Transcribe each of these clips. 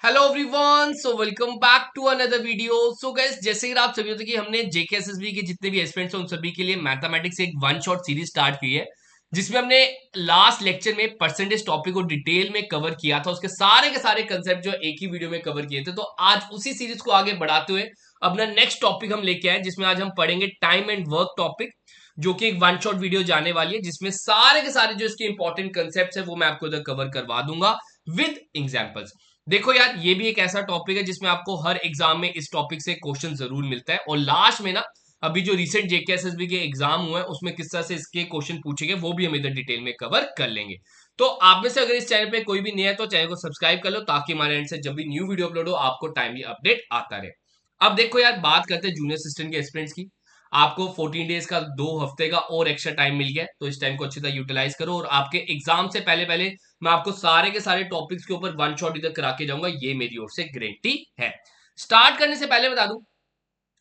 Hello everyone, so welcome back to another video. So guys, जैसे कि आप सभी होते कि हमने जेकेएसएसबी के जितने भी एस्पिरेंट्स हैं उन सभी के लिए मैथमेटिक्स एक वन शॉट सीरीज स्टार्ट की है, जिसमें हमने लास्ट लेक्चर में परसेंटेज टॉपिक को डिटेल में कवर किया था। उसके सारे के सारे कंसेप्ट जो एक ही वीडियो में कवर किए थे। तो आज उसी सीरीज को आगे बढ़ाते हुए अपना नेक्स्ट टॉपिक हम लेके आए, जिसमें आज हम पढ़ेंगे टाइम एंड वर्क टॉपिक, जो कि एक वन शॉट वीडियो जाने वाली है, जिसमें सारे के सारे जो इसके इंपॉर्टेंट कंसेप्ट है वो मैं आपको इधर कवर करवा दूंगा विद एग्जाम्पल्स। देखो यार, ये भी एक ऐसा टॉपिक है जिसमें आपको हर एग्जाम में इस टॉपिक से क्वेश्चन जरूर मिलता है, और लास्ट में ना अभी जो रिसेंट जेकेएसएसबी के एग्जाम हुए हैं उसमें किस तरह से इसके क्वेश्चन पूछे गए वो भी हम इधर डिटेल में कवर कर लेंगे। तो आप में से अगर इस चैनल पे कोई भी नया है तो चैनल को सब्सक्राइब कर लो, ताकि हमारे एंड से जब भी न्यू वीडियो अपलोड हो आपको टाइमली अपडेट आता रहे। अब देखो यार, बात करते हैं जूनियर असिस्टेंट के एक्सपीरियंस की। आपको 14 डेज का 2 हफ्ते का और एक्स्ट्रा टाइम मिल गया, तो इस टाइम को अच्छी तरह यूटिलाइज करो। और आपके एग्जाम से पहले पहले मैं आपको सारे के सारे टॉपिक्स के ऊपर वन शॉट इधर करा के जाऊंगा, ये मेरी ओर से गारंटी है। स्टार्ट करने से पहले बता दूं,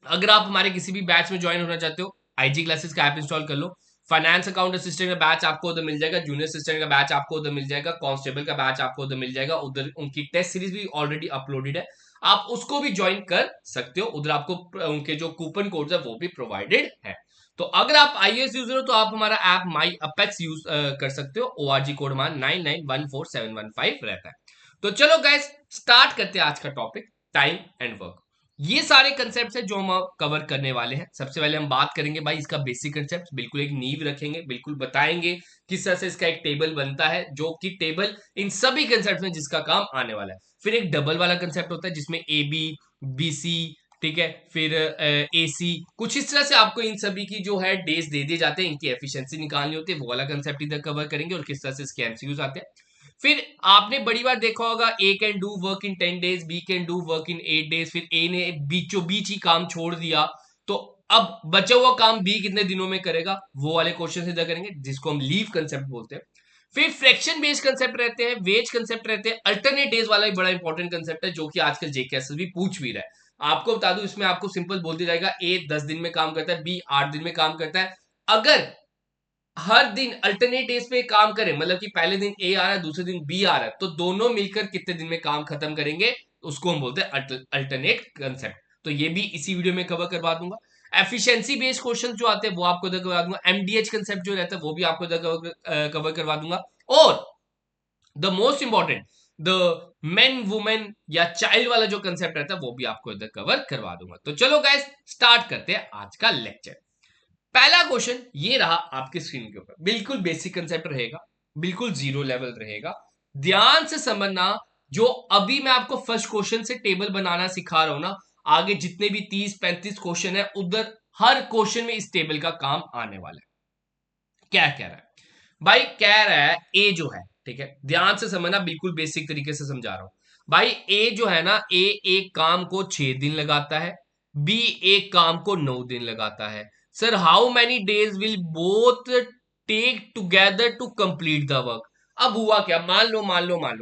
अगर आप हमारे किसी भी बैच में ज्वाइन होना चाहते हो, आईजी क्लासेस का ऐप इंस्टॉल कर लो। फाइनेंस अकाउंट असिस्टेंट का बैच आपको उधर मिल जाएगा, जूनियर असिस्टेंट का बैच आपको उधर मिल जाएगा, कांस्टेबल का बैच आपको उधर मिल जाएगा। उधर उनकी टेस्ट सीरीज भी ऑलरेडी अपलोडेड है, आप उसको भी ज्वाइन कर सकते हो। उधर आपको उनके जो कूपन कोड है वो भी प्रोवाइडेड है। तो अगर आप आईएएस यूजर हो तो आप हमारा ऐप माई अपेक्स यूज कर सकते हो। ओआरजी कोड हमारा 99147115 रहता है। तो चलो गाइस, स्टार्ट करते हैं आज का टॉपिक, टाइम एंड वर्क। ये सारे कंसेप्ट है जो हम कवर करने वाले हैं। सबसे पहले हम बात करेंगे भाई इसका बेसिक कंसेप्ट, बिल्कुल एक नींव रखेंगे, बिल्कुल बताएंगे किस तरह से इसका एक टेबल बनता है, जो कि टेबल इन सभी कंसेप्ट में जिसका काम आने वाला है। फिर एक डबल वाला कंसेप्ट होता है जिसमें ए बी बी सी, ठीक है, फिर ए सी, कुछ इस तरह से आपको इन सभी की जो है डेज दे दिए जाते हैं, इनकी एफिशिएंसी निकालनी होती है, वो वाला कंसेप्ट इधर कवर करेंगे और किस तरह से इसके एमसीक्यूज आते हैं। फिर आपने बड़ी बार देखा होगा, A can do work in 10 days, B can do work in 8 days। फिर ए ने बीचों बीच ही काम छोड़ दिया, तो अब बचा हुआ काम बी कितने दिनों में करेगा, वो वाले क्वेश्चन इधर करेंगे, जिसको हम लीव कंसेप्ट बोलते हैं। फिर फ्रैक्शन बेस्ड कंसेप्ट रहते हैं, वेज कंसेप्ट रहते हैं, अल्टरनेट डेज वाला भी बड़ा इंपॉर्टेंट कंसेप्ट है, जो कि आजकल जेकेएसएस भी पूछ भी रहा है। आपको बता दूं, इसमें आपको सिंपल बोल दिया जाएगा, ए 10 दिन में काम करता है, बी 8 दिन में काम करता है। अगर हर दिन अल्टरनेट डेज पे काम करें, मतलब कि पहले दिन ए आ रहा है दूसरे दिन बी आ रहा है, तो दोनों मिलकर कितने दिन में काम खत्म करेंगे, उसको हम बोलते हैं अल्टरनेट कंसेप्ट। तो ये भी इसी वीडियो में कवर करवा दूंगा। एफिशिएंसी बेस्ड क्वेश्चन जो आते हैं वो आपको इधर करवा दूंगा। एमडीएच कंसेप्ट जो रहता है वो भी आपको इधर कवर करवा दूंगा। और the most important, the main women या चाइल्ड वाला जो कंसेप्ट रहता है वो भी आपको इधर कवर करवा दूंगा। तो चलो गाइस, स्टार्ट करते हैं आज का लेक्चर। पहला क्वेश्चन ये रहा आपकी स्क्रीन के ऊपर, बिल्कुल बेसिक कंसेप्ट रहेगा, बिल्कुल जीरो लेवल रहेगा। ध्यान से समझना, जो अभी मैं आपको फर्स्ट क्वेश्चन से टेबल बनाना सिखा रहा हूं ना, आगे जितने भी 30-35 क्वेश्चन है उधर हर क्वेश्चन में इस टेबल का काम आने वाला है। क्या कह रहा है भाई? कह रहा है ए जो है, ठीक है, ध्यान से समझना, बिल्कुल बेसिक तरीके से समझा रहा हूं भाई। ए जो है ना, ए एक काम को 6 दिन लगाता है, बी एक काम को 9 दिन लगाता है। Sir, how many days will both take together to complete the work? अब हुआ क्या, मान लो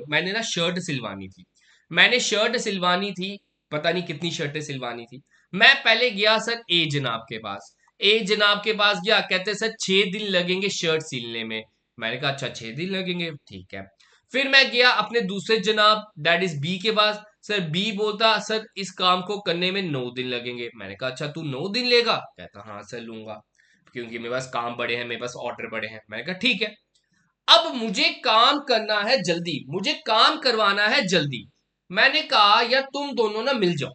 मैंने ना शर्ट सिलवानी थी, पता नहीं कितनी शर्टें सिलवानी थी। मैं पहले गया सर ए जनाब के पास, ए जनाब के पास गया, कहते सर 6 दिन लगेंगे शर्ट सिलने में। मैंने कहा अच्छा 6 दिन लगेंगे, ठीक है। फिर मैं गया अपने दूसरे जनाब दैट इज बी के पास, सर बी बोलता सर इस काम को करने में 9 दिन लगेंगे। मैंने कहा अच्छा तू 9 दिन लेगा? कहता हाँ सर लूंगा, क्योंकि मेरे पास काम बड़े हैं, मेरे पास ऑर्डर बड़े हैं। मैंने कहा ठीक है। अब मुझे काम करना है जल्दी, मुझे काम करवाना है जल्दी। मैंने कहा यार तुम दोनों ना मिल जाओ,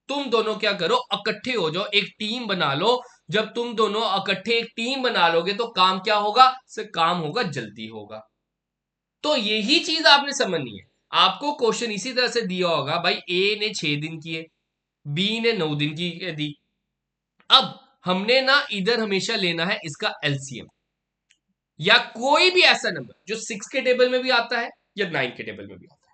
तुम दोनों क्या करो, इकट्ठे हो जाओ, एक टीम बना लो। जब तुम दोनों इकट्ठे एक टीम बना लोगे तो काम क्या होगा सर? काम होगा, जल्दी होगा। तो यही चीज आपने समझनी है। आपको क्वेश्चन इसी तरह से दिया होगा भाई, ए ने 6 दिन किए, बी ने 9 दिन की दी। अब हमने ना इधर हमेशा लेना है इसका एलसीएम, या कोई भी ऐसा नंबर जो 6 के टेबल में भी आता है या 9 के टेबल में भी आता है,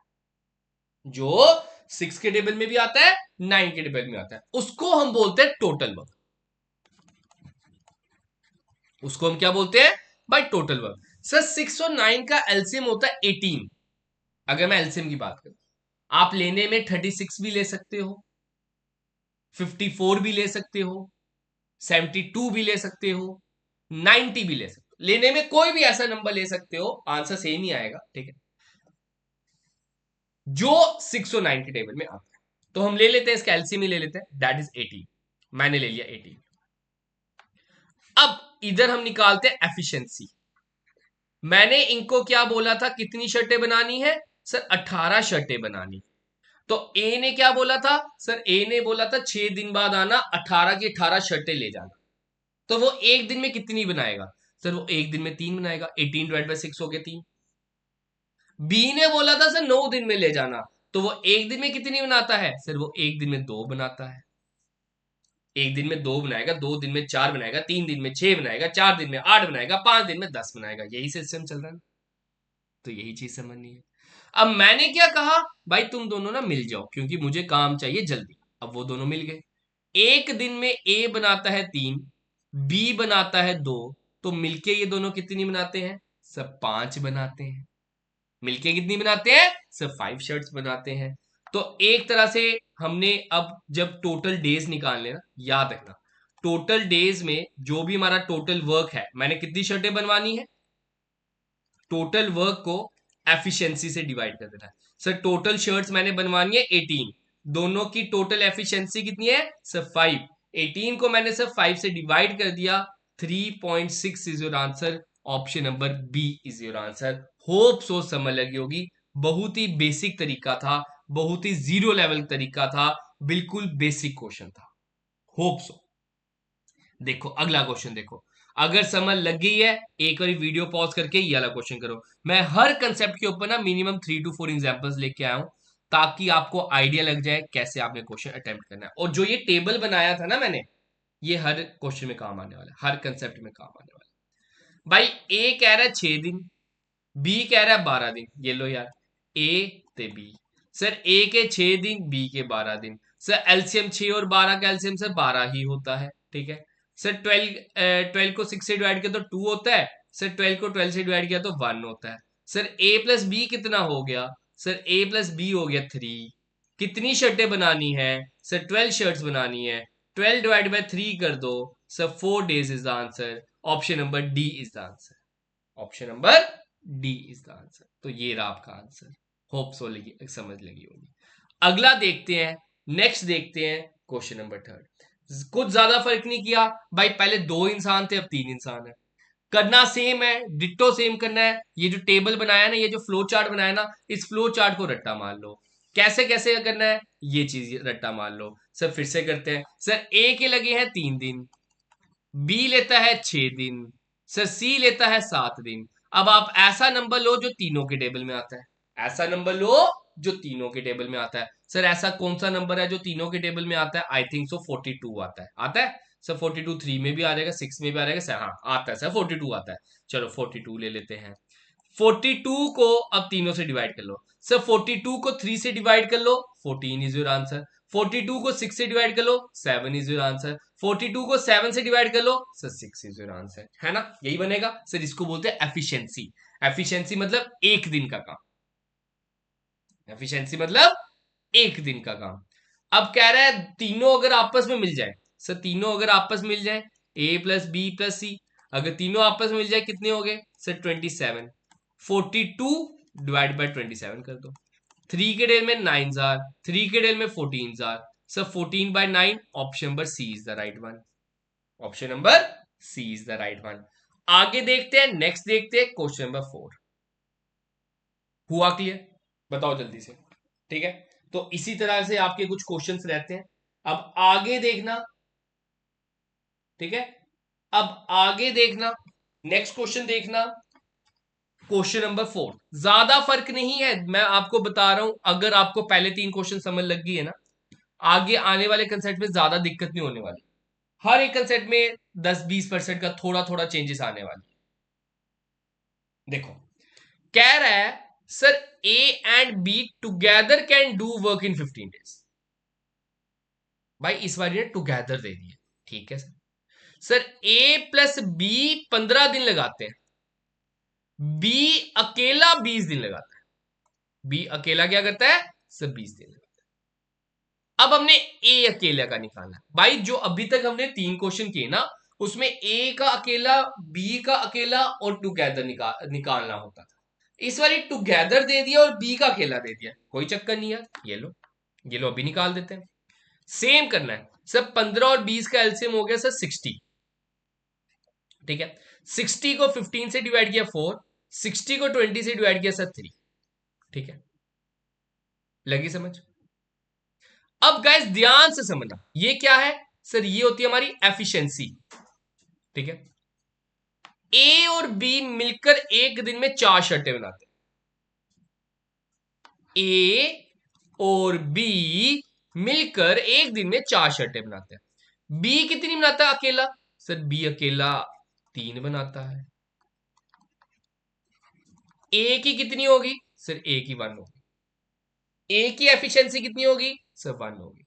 जो 6 के टेबल में भी आता है, 9 के टेबल में आता है, उसको हम बोलते हैं टोटल वर्क। उसको हम क्या बोलते हैं भाई? Total work. सर 6 और 9 का एलसीएम होता है 18। अगर मैं एलसीएम की बात करूं, आप लेने में 36 भी ले सकते हो, 54 भी ले सकते हो, 72 भी ले सकते हो, 90 भी ले सकते हो। लेने में कोई भी ऐसा नंबर ले सकते हो, आंसर सेम ही आएगा, ठीक है। जो 609 के टेबल में आता है। तो हम ले लेते हैं इसका एलसीएम ही ले लेते हैं, दैट इज 18। मैंने ले लिया 18। अब इधर हम निकालते हैं एफिशिएंसी। मैंने इनको क्या बोला था, कितनी शर्टें बनानी है सर, 18 शर्टें बनानी। तो ए ने क्या बोला था सर, ए ने बोला था 6 दिन बाद आना, 18 की 18 शर्टें ले जाना। तो वो एक दिन में कितनी बनाएगा सर, वो एक दिन में 3 बनाएगा, 18/6 हो गया 3। बी ने बोला था सर 9 दिन में ले जाना, तो वो एक दिन में कितनी बनाता है सर, वो एक दिन में 2 बनाता है। एक दिन में 2 बनाएगा, 2 दिन में 4 बनाएगा, 3 दिन में 6 बनाएगा, 4 दिन में 8 बनाएगा, 5 दिन में 10 बनाएगा। यही सिस्टम चल रहा है। तो यही चीज समझनी है। अब मैंने क्या कहा, भाई तुम दोनों ना मिल जाओ क्योंकि मुझे काम चाहिए जल्दी। अब वो दोनों मिल गए। एक दिन में ए बनाता है 3, बी बनाता है 2, तो मिलके ये दोनों कितनी बनाते हैं, सब 5 बनाते हैं। मिलके कितनी बनाते हैं, सब 5 शर्ट्स बनाते हैं। तो एक तरह से हमने अब जब टोटल डेज निकालने ना, याद रखना टोटल डेज में जो भी हमारा टोटल वर्क है, मैंने कितनी शर्टें बनवानी है, टोटल वर्क को एफिशिएंसी से डिवाइड कर देना है। सर टोटल शर्ट्स मैंने बनवानी है 18, दोनों की टोटल एफिशिएंसी कितनी है सर 5। 18 को मैंने सर 5 से डिवाइड कर दिया, 3.6 is your answer. Option number B is your answer. Hope so समझ लगी होगी। बहुत ही बेसिक तरीका था, बहुत ही जीरो लेवल तरीका था, बिल्कुल बेसिक क्वेश्चन था। Hope so. देखो अगला क्वेश्चन देखो, अगर समझ लग गई है एक बार वीडियो पॉज करके ये वाला क्वेश्चन करो। मैं हर कंसेप्ट के ऊपर ना मिनिमम 3 to 4 एग्जांपल्स लेके आया हूं, ताकि आपको आइडिया लग जाए कैसे आपने क्वेश्चन अटेम्प्ट करना है। और जो ये टेबल बनाया था ना मैंने, ये हर क्वेश्चन में काम आने वाला है, हर कंसेप्ट में काम आने वाला है। भाई ए कह रहा है 6 दिन, बी कह रहा है 12 दिन। ये लो यार, ए ते बी। सर ए के 6 दिन, बी के 12 दिन। सर एलसीएम 6 और 12 का एलसीएम सर 12 ही होता है, ठीक है। सर 12 को 6 से डिवाइड किया तो 2 होता है। सर 12 को 12 से डिवाइड किया तो 1 होता है। सर ए प्लस बी कितना हो गया, सर ए प्लस बी हो गया 3। कितनी शर्टें बनानी है सर, 12 शर्ट्स बनानी है। 12 डिवाइड बाय 3 कर दो sir, 4 days is the answer. Option number D is the answer. Option number D is the answer. तो ये रहा आपका आंसर। होप सो लगी, समझ लगी होगी। अगला देखते हैं, नेक्स्ट देखते हैं क्वेश्चन नंबर 3। कुछ ज्यादा फर्क नहीं किया भाई, पहले 2 इंसान थे अब 3 इंसान है। करना सेम है, डिट्टो सेम करना है। ये जो टेबल बनाया ना, ये जो फ्लो चार्ट बनाया ना, इस फ्लो चार्ट को रट्टा मार लो। कैसे कैसे करना है ये चीज रट्टा मार लो। सर फिर से करते हैं। सर ए के लगे हैं 3 दिन, बी लेता है 6 दिन, सर सी लेता है 7 दिन। अब आप ऐसा नंबर लो जो तीनों के टेबल में आता है, ऐसा नंबर लो जो तीनों के टेबल में आता है। सर ऐसा कौन सा नंबर है जो तीनों के टेबल में आता है, आई थिंक सो 42 आता है। आता है सर 42, 3 में भी आ जाएगा, 6 में भी आ जाएगा सर, हाँ आता है सर 42 आता है। चलो 42 ले लेते हैं। 42 को अब तीनों से डिवाइड कर लो। सर 42 को 3 से डिवाइड कर लो, 14 इज योर आंसर। 42 को 6 से डिवाइड कर लो, 7 इज योर आंसर। 42 को 7 से डिवाइड कर लो सर, 6 इज योर आंसर। है ना, यही बनेगा सर। इसको बोलते हैं एफिशिएंसी। एफिशिएंसी मतलब एक दिन का काम। एफिशिएंसी मतलब एक दिन का काम। अब कह रहा है तीनों अगर आपस में मिल जाए, सर तीनों अगर आपस में मिल जाए, ए प्लस बी प्लस सी, अगर तीनों आपस में मिल जाए कितने हो गए सर 27। 42 डिवाइड बाय 27 कर दो। 3 के डेल में 9 जार, 3 के डेल में 14 जार। Sir 14/9, option number C is the right one. Option number C is the right one. आगे देखते हैं, नेक्स्ट देखते हैं क्वेश्चन नंबर 4। हुआ क्लियर, बताओ जल्दी से, ठीक है। तो इसी तरह से आपके कुछ क्वेश्चंस रहते हैं। अब आगे देखना, ठीक है। अब आगे देखना, नेक्स्ट क्वेश्चन देखना, क्वेश्चन नंबर 4। ज्यादा फर्क नहीं है, मैं आपको बता रहा हूं। अगर आपको पहले 3 क्वेश्चन समझ लग गई है ना, आगे आने वाले कंसेप्ट में ज्यादा दिक्कत नहीं होने वाली। हर एक कंसेप्ट में 10-20% का थोड़ा थोड़ा चेंजेस आने वाली। देखो कह रहा है sir A and B together can do work in 15 days. भाई इस बार ये टुगेदर दे दिए, ठीक है sir. Sir A plus B 15 दिन लगाते हैं, बी अकेला 20 दिन लगाता है। बी अकेला क्या करता है सर, 20 दिन लगाता है। अब हमने ए अकेला का निकालना है। भाई जो अभी तक हमने 3 क्वेश्चन किए ना, उसमें ए का अकेला, बी का अकेला और टुगेदर निकालना होता था। इस वाली टुगेदर दे दिया और बी का अकेला दे दिया, कोई चक्कर नहीं यार, ये लो अभी निकाल देते हैं। सेम करना है सर, 15 और 20 का एलसीएम हो गया सर 60, ठीक है। 60 को 15 से डिवाइड किया 4, 60 को 20 से डिवाइड किया सर 3, ठीक है, लगी समझ। अब गाइस ध्यान से समझना, ये क्या है सर, ये होती है हमारी एफिशिएंसी, ठीक है। ए और बी मिलकर एक दिन में 4 शर्टें बनाते हैं, ए और बी मिलकर एक दिन में 4 शर्टें बनाते हैं। बी कितनी बनाता है अकेला, सर बी अकेला 3 बनाता है। ए की कितनी होगी, सर ए की 1 होगी। ए की एफिशिएंसी कितनी होगी, सर 1 होगी।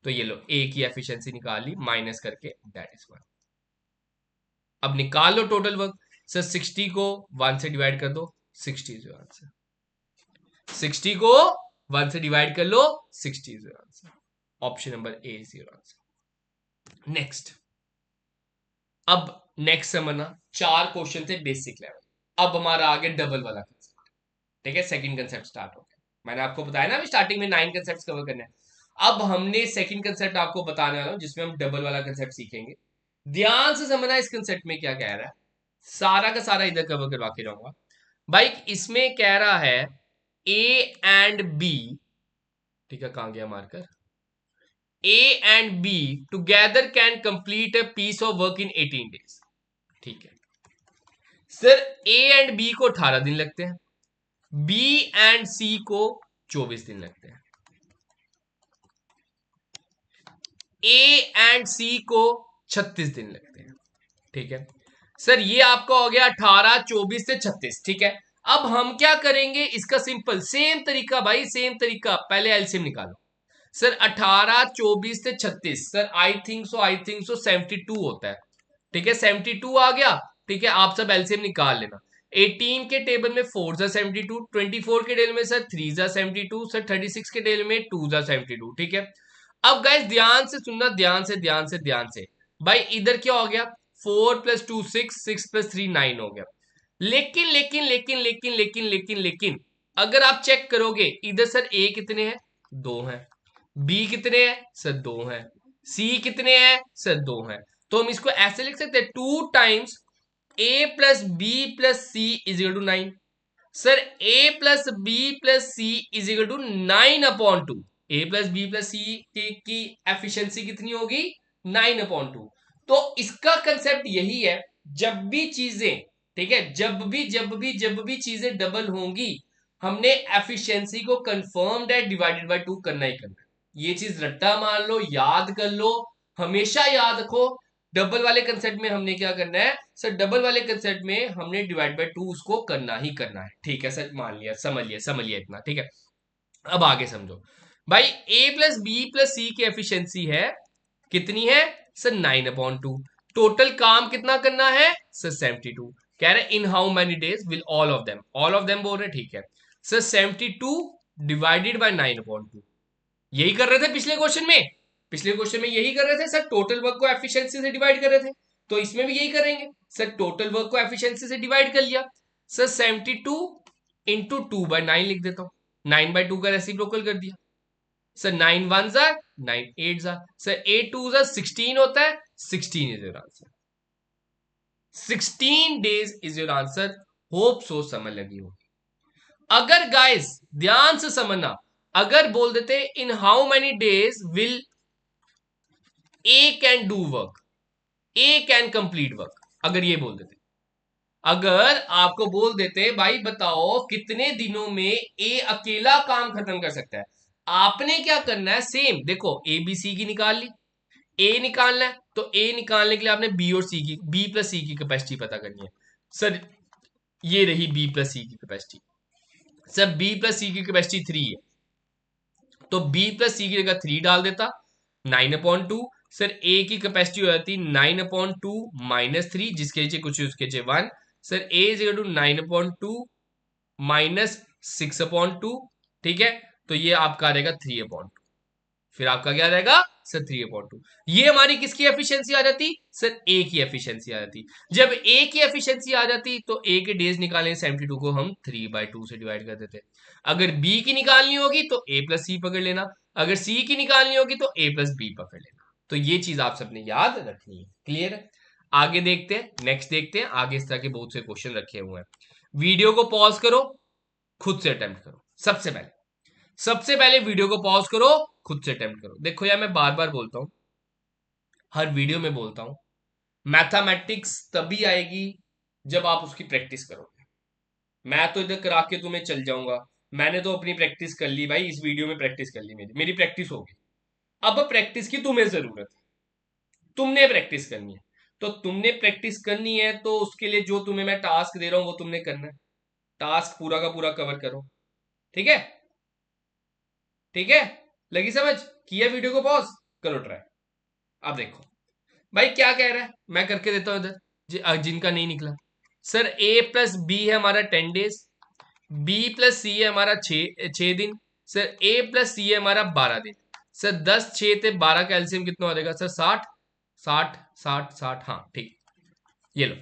तो ये लो ए की एफिशिएंसी निकाल ली माइनस करके, दैट इज 1। अब निकाल लो टोटल वर्क, सर 60 को 1 से डिवाइड कर दो, 60 इज योर आंसर। 60 को 1 से डिवाइड कर लो, 60 is your answer. Option number A is your answer. Next, अब नेक्स्ट समझना, 4 क्वेश्चन थे बेसिक लेवल। अब हमारा आगे डबल वाला कंसेप्ट, ठीक है, सेकंड कंसेप्ट स्टार्ट हो गया। मैंने आपको बताया ना अभी स्टार्टिंग में 9 कंसेप्ट कवर करने हैं। अब हमने सेकंड कंसेप्ट आपको बताने वाला हूं जिसमें हम डबल वाला कंसेप्ट सीखेंगे। ध्यान से समझना इस कंसेप्ट में क्या कह रहा है, सारा का सारा इधर कवर करवा के रहूंगा भाई। इसमें कह रहा है ए एंड बी, ठीक है, कहां गया marker, A and B together can complete a piece of work in 18 days, ठीक है। सर ए एंड बी को 18 दिन लगते हैं, बी एंड सी को 24 दिन लगते हैं, ए एंड सी को 36 दिन लगते हैं, ठीक है। सर ये आपका हो गया 18, 24 से 36, ठीक है। अब हम क्या करेंगे, इसका सिंपल सेम तरीका भाई, सेम तरीका, पहले एलसीएम निकालो। सर 18, 24 से 36, सर आई थिंक सो 72 होता है, ठीक है, 72 आ गया, ठीक है। आप सब एलसीएम निकाल लेना। 18 के टेबल में 4 जा 72, 24 के टेबल में सर 3 जा 72, सर 36 के टेबल में 2 जा 72, ठीक है। अब गाइस ध्यान से सुनना, ध्यान से भाई, इधर क्या हो गया, 4 + 2 6, 6 + 3 9 हो गया। लेकिन अगर आप चेक करोगे इधर सर ए कितने हैं, 2 हैं, बी कितने हैं सर 2 हैं, सी कितने हैं सर 2 हैं। तो हम इसको ऐसे लिख सकते हैं 2 times A plus B plus C is equal to 9। Sir A plus B plus C is equal to 9/2। A plus B plus C की एफिशिएंसी कितनी होगी, 9/2। तो इसका कंसेप्ट यही है, जब भी चीजें, ठीक है, जब भी चीजें डबल होंगी, हमने एफिशिएंसी को कंफर्म्ड है डिवाइडेड बाय 2 करना ही करना है। ये चीज रट्टा मार लो, याद कर लो, हमेशा याद रखो। डबल वाले कंसेप्ट में हमने क्या करना है सर, डबल वाले कंसेप्ट में हमने डिवाइड बाय 2 उसको करना ही करना है, ठीक है सर, मान लिया, समझ लिया इतना, ठीक है। अब आगे समझो भाई, A plus B plus C की एफिशिएंसी है कितनी है सर, 9/2। टोटल काम कितना करना है सर, 72। कह रहे इन how many days will all of them बोल रहे, ठीक है सर। 72 डिवाइडेड बाय 9/2, यही कर रहे थे पिछले क्वेश्चन में, यही कर रहे थे सर, टोटल वर्क को एफिशिएंसी से डिवाइड कर रहे थे। तो इसमें भी यही करेंगे सर, टोटल वर्क को एफिशिएंसी से डिवाइड कर लिया सर। 72 इंटू 2/9 लिख देता हूं, 9/2 का रेसिप्रोकल कर दिया सर। 9 1 जा 9 8 जा सर, 8 2 जा 16 होता है, 16 is your answer. 16 days is your answer. Hope so समझ लगी हो। अगर गाइस ध्यान से समझना, अगर बोल देते इन how many days will A can do work, A can complete work, अगर ये बोल देते, अगर आपको बोल देते भाई बताओ कितने दिनों में ए अकेला काम खत्म कर सकता है, आपने क्या करना है, सेम देखो, ए बी सी की निकाल ली, ए निकालना है तो ए निकालने के लिए आपने बी और सी की, बी प्लस सी की कैपेसिटी पता करनी है सर। ये रही बी प्लस सी की capacity, sir B plus C की कैपेसिटी 3 है, तो बी प्लस सी की जगह 3 डाल देता, 9/2। सर ए की कैपेसिटी हो जाती 9/2 माइनस 3, जिसके नीचे कुछ उसके नीचे 1। Sir A is equal to 9/2 minus 6/2, ठीक है, तो ये आपका आ रहेगा 3/2। फिर आपका क्या आ जाएगा सर 3/2। ये हमारी किसकी एफिशिएंसी आ जाती सर, ए की एफिशिएंसी आ जाती। जब ए की एफिशिएंसी आ जाती तो ए के डेज निकालें, 72 को हम 3/2 से डिवाइड कर देते। अगर बी की निकालनी होगी तो ए प्लस सी पकड़ लेना, अगर सी की निकालनी होगी तो ए प्लस बी पकड़ लेना। तो ये चीज आप सबने याद रखनी है। क्लियर है? आगे देखते हैं, नेक्स्ट देखते हैं। आगे इस तरह के बहुत से क्वेश्चन रखे हुए हैं। वीडियो को पॉज करो, खुद से अटेम्प्ट करो। सबसे पहले वीडियो को पॉज करो, खुद से अटेम्प्ट करो। देखो यार, मैं बार बार बोलता हूं, हर वीडियो में बोलता हूं, मैथमेटिक्स तभी आएगी जब आप उसकी प्रैक्टिस करोगे। मैं तो इधर करा के तुम्हें चल जाऊंगा, मैंने तो अपनी प्रैक्टिस कर ली भाई, इस वीडियो में प्रैक्टिस कर ली, मेरी प्रैक्टिस होगी। अब प्रैक्टिस की तुम्हें जरूरत है, तुमने प्रैक्टिस करनी है। तो तुमने प्रैक्टिस करनी है तो उसके लिए जो तुम्हें मैं टास्क दे रहा हूं वो तुमने करना है। टास्क पूरा का पूरा कवर करो। ठीक है? ठीक है? लगी समझ? किया वीडियो को पॉज, करो ट्राई। अब देखो भाई क्या कह रहा है, मैं करके देता हूं इधर जिनका नहीं निकला। सर ए प्लस बी है हमारा 10 डेज, बी प्लस सी है हमारा 6 दिन, सर ए प्लस सी है हमारा 12 दिन। सर 10 6 थे 12 का एलसीएम कितना हो जाएगा सर 60, 60 60 60। हाँ ठीक, ये लो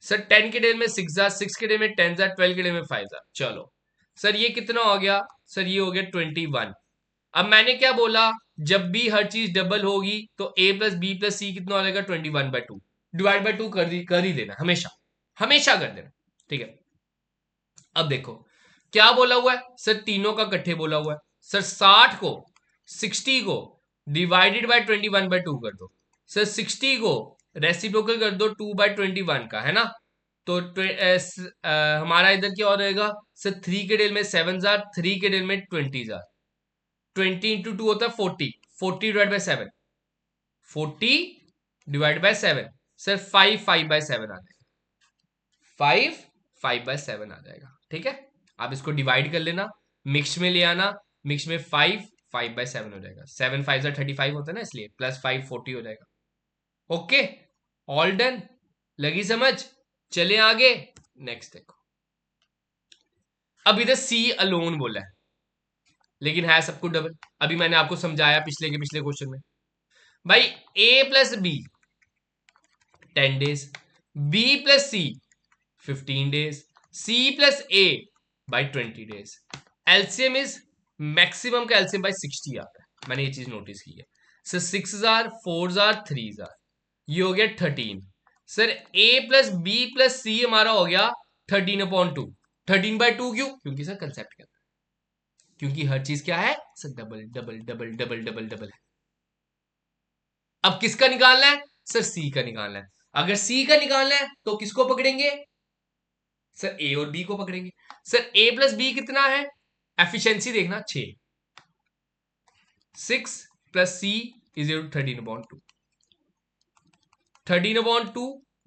सर। 10 के डेज में 6 जार, 6 के डेज में 10 जार, 12 के डेज में 5 जार। चलो सर ये कितना हो गया सर, ये हो गया 21। अब मैंने क्या बोला, जब भी हर चीज डबल होगी तो ए प्लस बी प्लस सी कितना हो जाएगा 21/2। डिवाइड बाय 2 कर ही देना, हमेशा हमेशा कर देना। ठीक है? अब देखो क्या बोला हुआ है सर, तीनों का इकट्ठे बोला हुआ है सर। 60 को डिवाइडेड बाय 21/2 कर दो सर। 60 को रेसिप्रोकल कर दो 2/21 का, है ना? तो हमारा इधर क्या हो रहेगा सर, 3 के डेल में 7 जार, 3 के डेल में 20 जार। 20 × 2 होता है 40, 40 divide by 7, 40 divide by 7 sir 5/7 आ जाएगा। 5/7 आ जाएगा। ठीक है? आप इसको डिवाइड कर लेना, मिक्स में ले आना, मिक्स में 5/7 हो जाएगा। 7 5 35 होता है ना, इसलिए प्लस 5 40 हो जाएगा। ओके, ऑल डन, लगी समझ? चले आगे, नेक्स्ट देखो। अब इधर सी अलोन बोला है, लेकिन है सबको डबल। अभी मैंने आपको समझाया पिछले के पिछले क्वेश्चन में भाई, A plus B 10 days, B plus C 15 days, C plus A by 20 days. LCM is, maximum का एलसीएम बाई 60 आता है, मैंने ये चीज नोटिस की है। सर 6 जार, 4 जार, 3 जार, ये हो गया 13। Sir A plus B plus सी हमारा हो गया 13/2। 13/2 क्यों? क्योंकि सर कंसेप्ट क्या, क्योंकि हर चीज क्या है sir, double double double double double double है। अब किसका निकालना है सर, सी का निकालना है। अगर सी का निकालना है तो किसको पकड़ेंगे सर, ए और बी को पकड़ेंगे। सर ए प्लस बी कितना है, एफिशिएंसी देखना 6, 6 प्लस सी इज 13/2। 13/2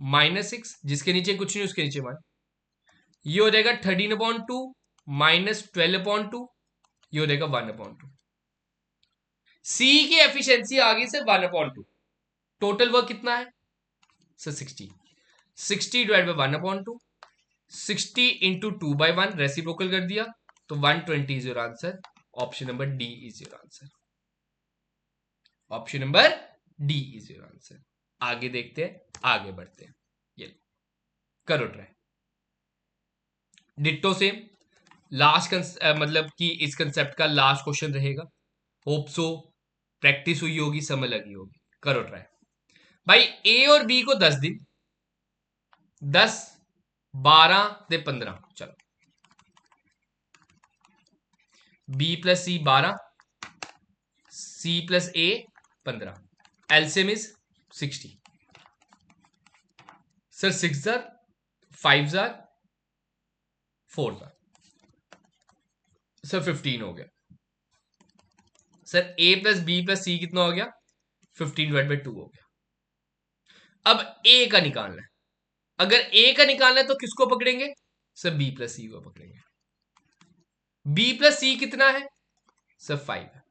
-6, जिसके नीचे कुछ नहीं उसके नीचे 1, ये हो जाएगा 13/2 माइनस 12/2, ये हो जाएगा 1/2। सी की एफिशिएंसी आ गई सर 1/2। टोटल वर्क कितना है sir 60, 60 divide by 1/2, 60 into 2/1 reciprocal कर दिया तो 120 is your answer. Option number D is your answer. Option number D is your answer. आगे देखते हैं, आगे बढ़ते हैं। ये करो ट्राई, डिट्टो सेम। लास्ट मतलब कि इस कंसेप्ट का लास्ट क्वेश्चन रहेगा। होप सो प्रैक्टिस हुई होगी, समझ लगी होगी। करो ट्राई भाई। ए और बी को 10 दिन, 10 12 ते 15, चलो B plus C 12, C plus A 15, LCM is 60। Sir 6 जार, 5 जार, 4 जार, सर 15 हो गया। Sir A plus B plus C कितना हो गया 15/2 हो गया। अब ए का निकालना है। अगर ए का निकालना है तो किसको पकड़ेंगे सर, बी प्लस सी को पकड़ेंगे। बी प्लस सी कितना है सर 5 है।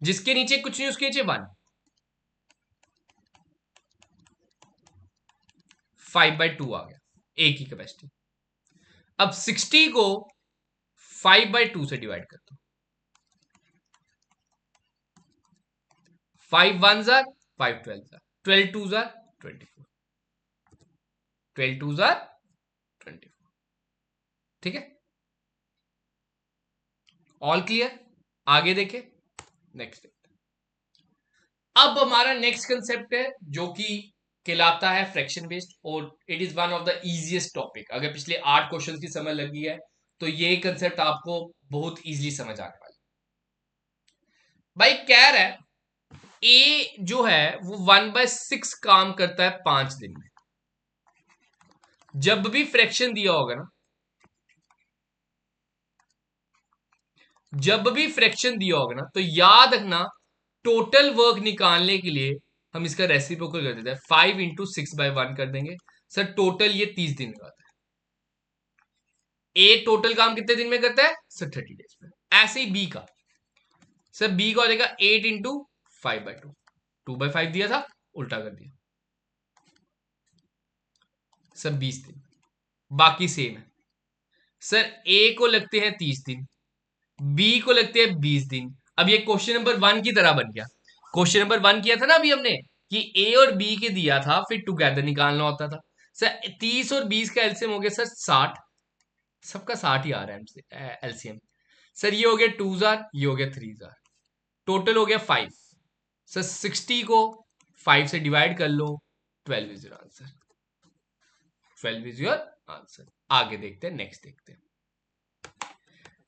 जिसके नीचे कुछ नहीं उसके नीचे 1, 5/2 आ गया ए की कैपेसिटी। अब 60 को 5/2 से डिवाइड कर दो। 5 1 जार 5 12 जार 12 2 जार 24, 12 2 जार 24। ठीक है, ऑल क्लियर। आगे देखे, नेक्स्ट। अब हमारा नेक्स्ट कंसेप्ट है जो कि कहलाता है फ्रैक्शन बेस्ड, और it is one of the easiest topic. अगर पिछले 8 क्वेश्चंस की समझ लगी है तो ये कंसेप्ट आपको बहुत इजीली समझ आने वाला है। भाई कह रहा है ए जो है वो 1/6 काम करता है 5 दिन में। जब भी फ्रैक्शन दिया होगा ना, जब भी फ्रैक्शन दिया होगा ना, तो याद रखना टोटल वर्क निकालने के लिए हम इसका रेसिप्रोकल कर देते हैं। 5 इंटू 6/1 कर देंगे। सर टोटल ये 30 दिन का आता है। ए टोटल काम कितने दिन में करता है सर? 30 डेज में। ऐसे ही बी का, सर बी का हो जाएगा 8 इंटू 5/2, 2/5 दिया था, उल्टा कर दिया, सर 20 दिन। बाकी सेम है। सर ए को लगते हैं 30 दिन, बी को लगते हैं 20 दिन। अब ये क्वेश्चन नंबर 1 की तरह बन गया। क्वेश्चन नंबर 1 किया था ना अभी हमने कि ए और बी के दिया था, फिर टुगेदर निकालना होता था। सर 30 और 20 का एलसीएम हो गया सर 60, सबका 60 ही आ रहा है एलसीएम। सर ये हो गया 2 जार, ये हो गया 3 जार, टोटल हो गया 5। सर 60 को 5 से डिवाइड कर लो, 12 is your answer. 12 is your answer. आगे देखते हैं, नेक्स्ट देखते हैं।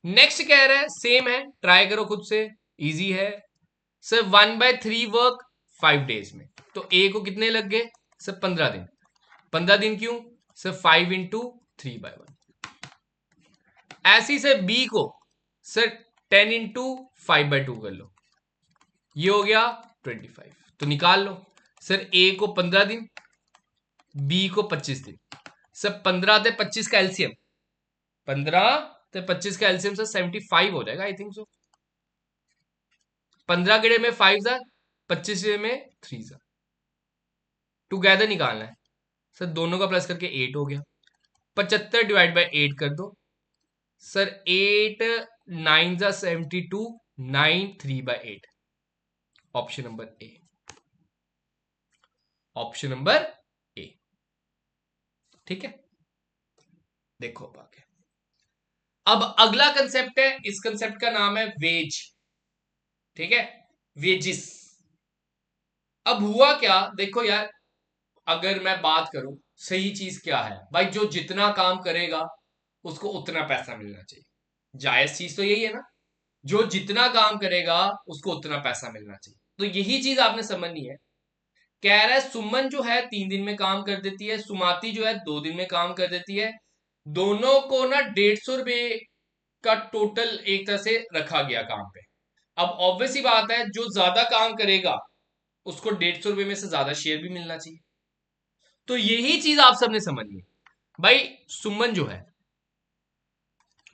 नेक्स्ट कह रहा है सेम है, ट्राई करो खुद से, इजी है। सर 1/3 वर्क 5 डेज में, तो ए को कितने लग गए सर? 15 दिन। 15 दिन क्यों सर? 5 इंटू 3/1। ऐसे ही सर बी को सर 10 इंटू 5/2 कर लो, ये हो गया 25, तो निकाल लो। सर ए को 15 दिन, बी को 25 दिन। सर 15 से 25 का एलसीएम, 15 से 25 का एलसीएम सर 75 हो जाएगा आई थिंक सो। 15 गेड़े में 5 जार, 25 में 3 जार, टुगेदर निकालना है। सर दोनों का प्लस करके 8 हो गया। 75 डिवाइड बाई 8 कर दो। Sir 8 9 jar 72, 9 3/8। Option number A, option number A. ठीक है, देखो अब आगे। अब अगला कंसेप्ट है, इस कंसेप्ट का नाम है वेज। ठीक है, वेजिस। अब हुआ क्या देखो यार, अगर मैं बात करूं, सही चीज क्या है भाई? जो जितना काम करेगा उसको उतना पैसा मिलना चाहिए। जायज चीज तो यही है ना, जो जितना काम करेगा उसको उतना पैसा मिलना चाहिए। तो यही चीज आपने समझनी है। कह रहा है सुमन जो है 3 दिन में काम कर देती है, सुमाति जो है 2 दिन में काम कर देती है। दोनों को ना 150 रुपए का टोटल एक तरह से रखा गया काम पे। अब ऑब्वियस ही बात है, जो ज्यादा काम करेगा उसको 150 रुपए में से ज्यादा शेयर भी मिलना चाहिए। तो यही चीज आप सबने समझनी है। भाई सुमन जो है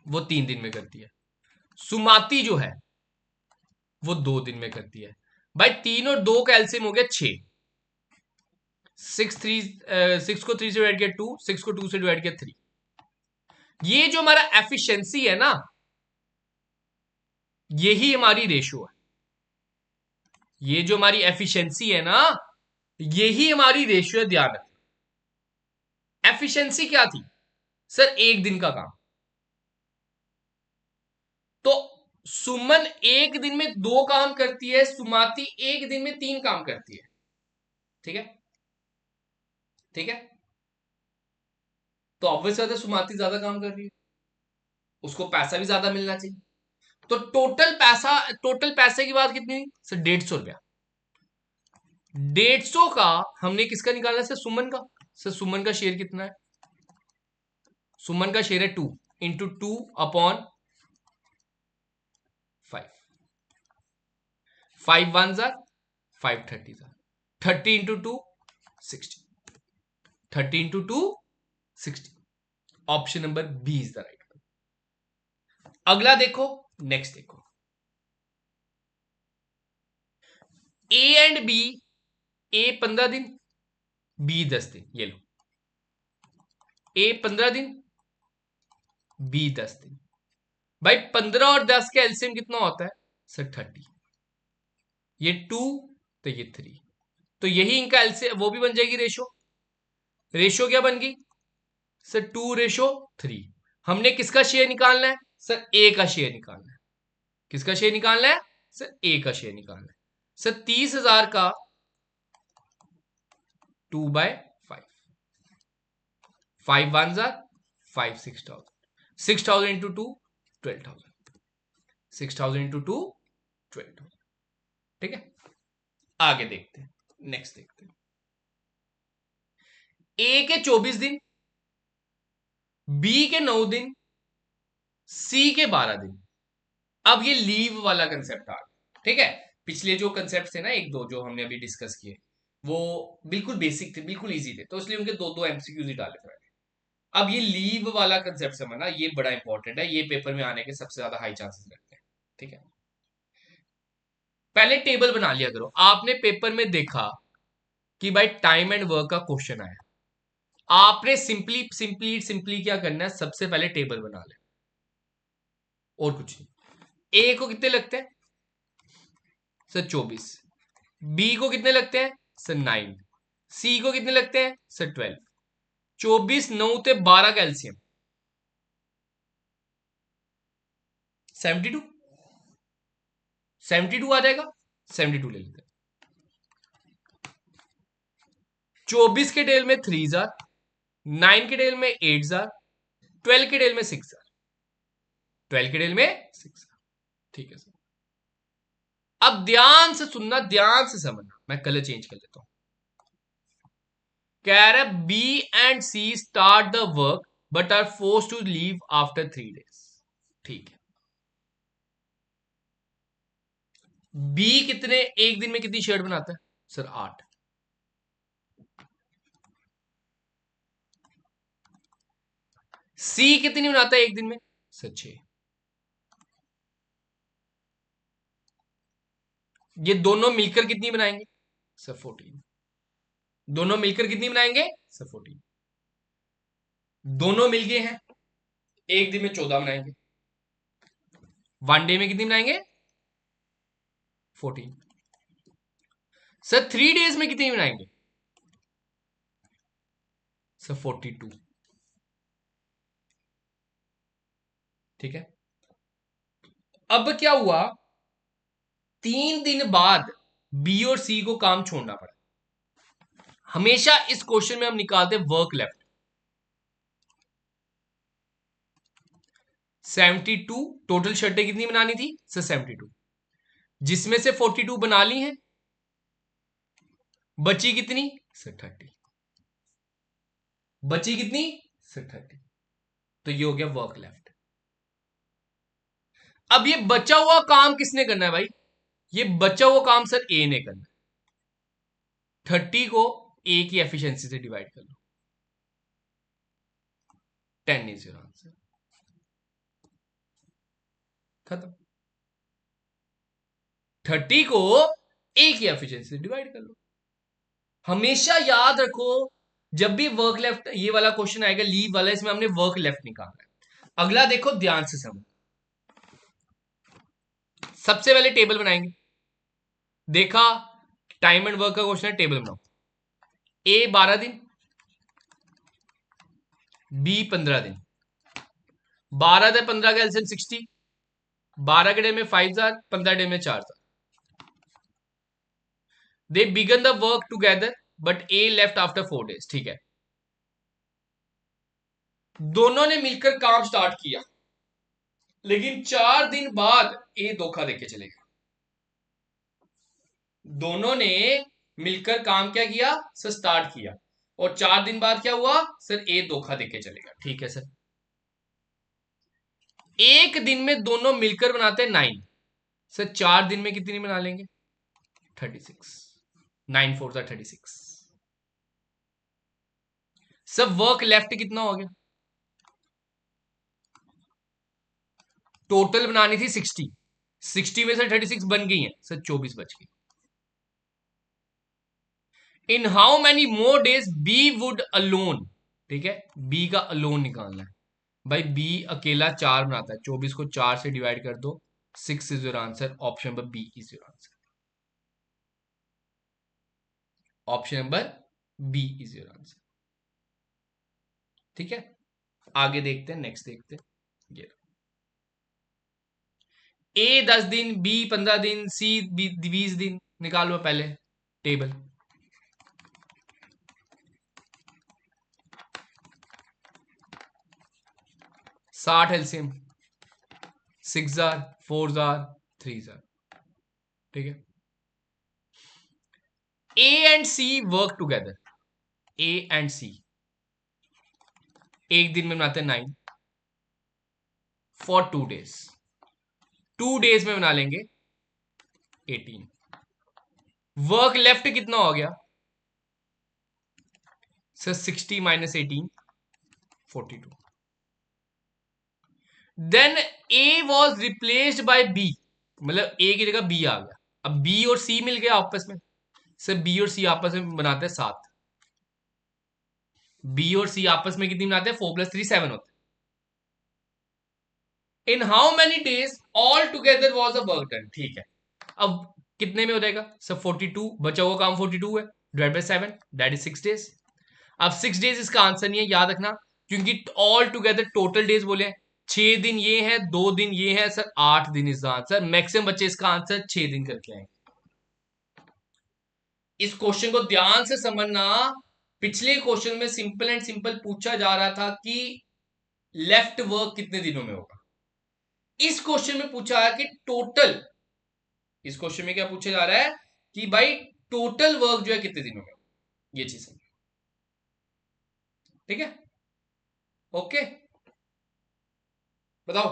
वो 3 दिन में करती है, सुमाति जो है वो 2 दिन में करती है। भाई 3 और 2 का एलसीएम हो गया 6। 6 को 3 से डिवाइड किया 2, 6 को 2 से डिवाइड किया 3। ये जो हमारा एफिशिएंसी है ना, यही हमारी रेशियो है। ये जो हमारी एफिशिएंसी है ना, यही हमारी रेशियो है, ध्यान रखना। एफिशिएंसी क्या थी सर? 1 दिन का काम। तो सुमन 1 दिन में 2 काम करती है, सुमाति 1 दिन में 3 काम करती है। ठीक है, ठीक है। तो ऑब्वियस बात है सुमाति ज्यादा काम कर रही है, उसको पैसा भी ज्यादा मिलना चाहिए। तो टोटल पैसा, टोटल पैसे की बात कितनी सर? 150 रुपया। 150 का हमने किसका निकाला सर? सुमन का। सर सुमन का शेयर कितना है? सुमन का शेयर है 2 इंटू 2/5। 5 1 जार 5 30 जार, 30 into 2 60, 30 into 2 60। Option number B is the right one. अगला देखो, नेक्स्ट देखो। ए एंड बी, ए 15 दिन, बी 10 दिन। ये लो, ए 15 दिन, बी 10 दिन। भाई 15 और 10 का एलसीएम कितना होता है सर 30। ये 2 तो ये 3, तो यही इनका एलसीएम वो भी बन जाएगी रेशो। रेशो क्या बन गई सर 2:3। हमने किसका शेयर निकालना है सर ए का शेयर निकालना है। किसका शेयर निकालना है सर ए का शेयर निकालना है। सर 30,000 का 2/5, 5 1 5 6,000, 6,000 इंटू 2 12,000, 6,000 इंटू 2 12,000। ठीक है, आगे देखते हैं, नेक्स्ट देखते हैं। ए के 24 दिन, बी के 9 दिन, सी के 12 दिन। अब ये लीव वाला कंसेप्ट आ गया। ठीक है, पिछले जो कंसेप्ट थे ना एक दो जो हमने अभी डिस्कस किए वो बिल्कुल बेसिक थे, बिल्कुल इजी थे, तो इसलिए उनके दो दो एमसीक्यूज ही डाले थे। अब ये लीव वाला कंसेप्ट समझना, ये बड़ा इंपॉर्टेंट है, ये पेपर में आने के सबसे ज्यादा हाई चांसेस रहते हैं। ठीक है, पहले टेबल बना लिया करो। आपने पेपर में देखा कि भाई टाइम एंड वर्क का क्वेश्चन आया, आपने सिंपली सिंपली सिंपली क्या करना है, सबसे पहले टेबल बना ले, और कुछ नहीं। ए को कितने लगते हैं सर 24, बी को कितने लगते हैं सर 9, सी को कितने लगते हैं सर 12। 24 9 ते 12 का एलसीएम 72, 72 आ जाएगा। 72 ले लेते हैं। 24 के डेल में 3 जार, 9 के डेल में 8 जार, 12 के डेल में 6 जार, 12 के डेल में 6 जार। ठीक है सर, अब ध्यान से सुनना, ध्यान से समझना, मैं कलर चेंज कर लेता हूं। कह रहा है B and C start the work but are forced to leave after 3 days. ठीक है, बी कितने एक दिन में कितनी शर्ट बनाता है सर 8। सी कितनी बनाता है एक दिन में सर 6। ये दोनों मिलकर कितनी बनाएंगे सर 14। दोनों मिलकर कितनी बनाएंगे सर 14। दोनों मिल गए हैं, एक दिन में 14 बनाएंगे, वन डे में कितनी बनाएंगे 14। सर 3 डेज में कितनी बनाएंगे सर 42। ठीक है, अब क्या हुआ, 3 दिन बाद बी और सी को काम छोड़ना पड़ा। हमेशा इस क्वेश्चन में हम निकालते वर्क लेफ्ट। 72 टोटल शर्टें कितनी बनानी थी सर 72, जिसमें से 42 बना ली हैं, बची कितनी सर 30। बची कितनी सर 30, तो ये हो गया वर्क लेफ्ट। अब ये बचा हुआ काम किसने करना है भाई, ये बचा हुआ काम सर ए ने करना है। 30 को ए की एफिशिएंसी से डिवाइड कर लो, 10 इज योर आंसर, खत्म। 30 को ए की एफिशिएंसी से डिवाइड कर लो। हमेशा याद रखो, जब भी वर्क लेफ्ट ये वाला क्वेश्चन आएगा लीव वाला, इसमें हमने वर्क लेफ्ट निकालना है। अगला देखो ध्यान से समझो, सबसे पहले टेबल बनाएंगे। देखा टाइम एंड वर्क का क्वेश्चन है, टेबल बनाओ। ए 12 दिन, बी 15 दिन, 12 से 15 का एलसीएम 60, 12 के डे में 5 जार, 15 डे में 4 jar. They begin the work together but A left after 4 days. ठीक है, दोनों ने मिलकर काम स्टार्ट किया, लेकिन 4 दिन बाद ए धोखा देके चलेगा। दोनों ने मिलकर काम क्या किया सर स्टार्ट किया, और 4 दिन बाद क्या हुआ सर ए धोखा देके चलेगा। ठीक है सर, एक दिन में दोनों मिलकर बनाते हैं 9, सर 4 दिन में कितनी बना लेंगे 36, 9 4 36। सर वर्क लेफ्ट कितना हो गया, टोटल बनानी थी 60, 60 में से 36 बन गई है सर 24 बच गई। In how many more days B would alone, ठीक है बी का अलोन निकालना है, भाई बी अकेला 4 बनाता है, 24 को 4 से डिवाइड कर दो, 6 is your answer. Option number B is your answer. Option number B is your answer. ठीक है, आगे देखते हैं, नेक्स्ट देखते हैं। ये ए 10 दिन, बी 15 दिन, सी 20 दिन। निकालो पहले टेबल। 60 एलसीएम, 6 जार, 4 जार, 3 जार। ठीक है, A and C work together. A and C एक दिन में बनाते हैं 9 फॉर 2 days। 2 days में बना लेंगे 18। वर्क लेफ्ट कितना हो गया sir? 60 minus 18, 42। Then A was replaced by B, मतलब ए की जगह बी आ गया। अब बी और सी मिल गया आपस में। सर बी और सी आपस में बनाते हैं 7। बी और सी आपस में कितनी बनाते हैं? 4 + 3 7 होते हैं। इन how many days all together was a work done. ठीक है, अब कितने में हो जाएगा सर? 42, बचा हुआ काम 42 है, divide by 7, that is 6 days। अब 6 days इसका आंसर नहीं है, याद रखना, क्योंकि ऑल टुगेदर टोटल डेज बोले हैं। 6 दिन ये है, 2 दिन ये है, सर 8 दिन इसका आंसर। मैक्सिमम बच्चे इसका आंसर 6 दिन करके आएंगे। इस क्वेश्चन को ध्यान से समझना। पिछले क्वेश्चन में सिंपल एंड सिंपल पूछा जा रहा था कि लेफ्ट वर्क कितने दिनों में होगा। इस क्वेश्चन में पूछा है कि टोटल, इस क्वेश्चन में क्या पूछा जा रहा है कि भाई टोटल वर्क जो है कितने दिनों में होगा। ये चीज समझ, ठीक है? ओके, बताओ,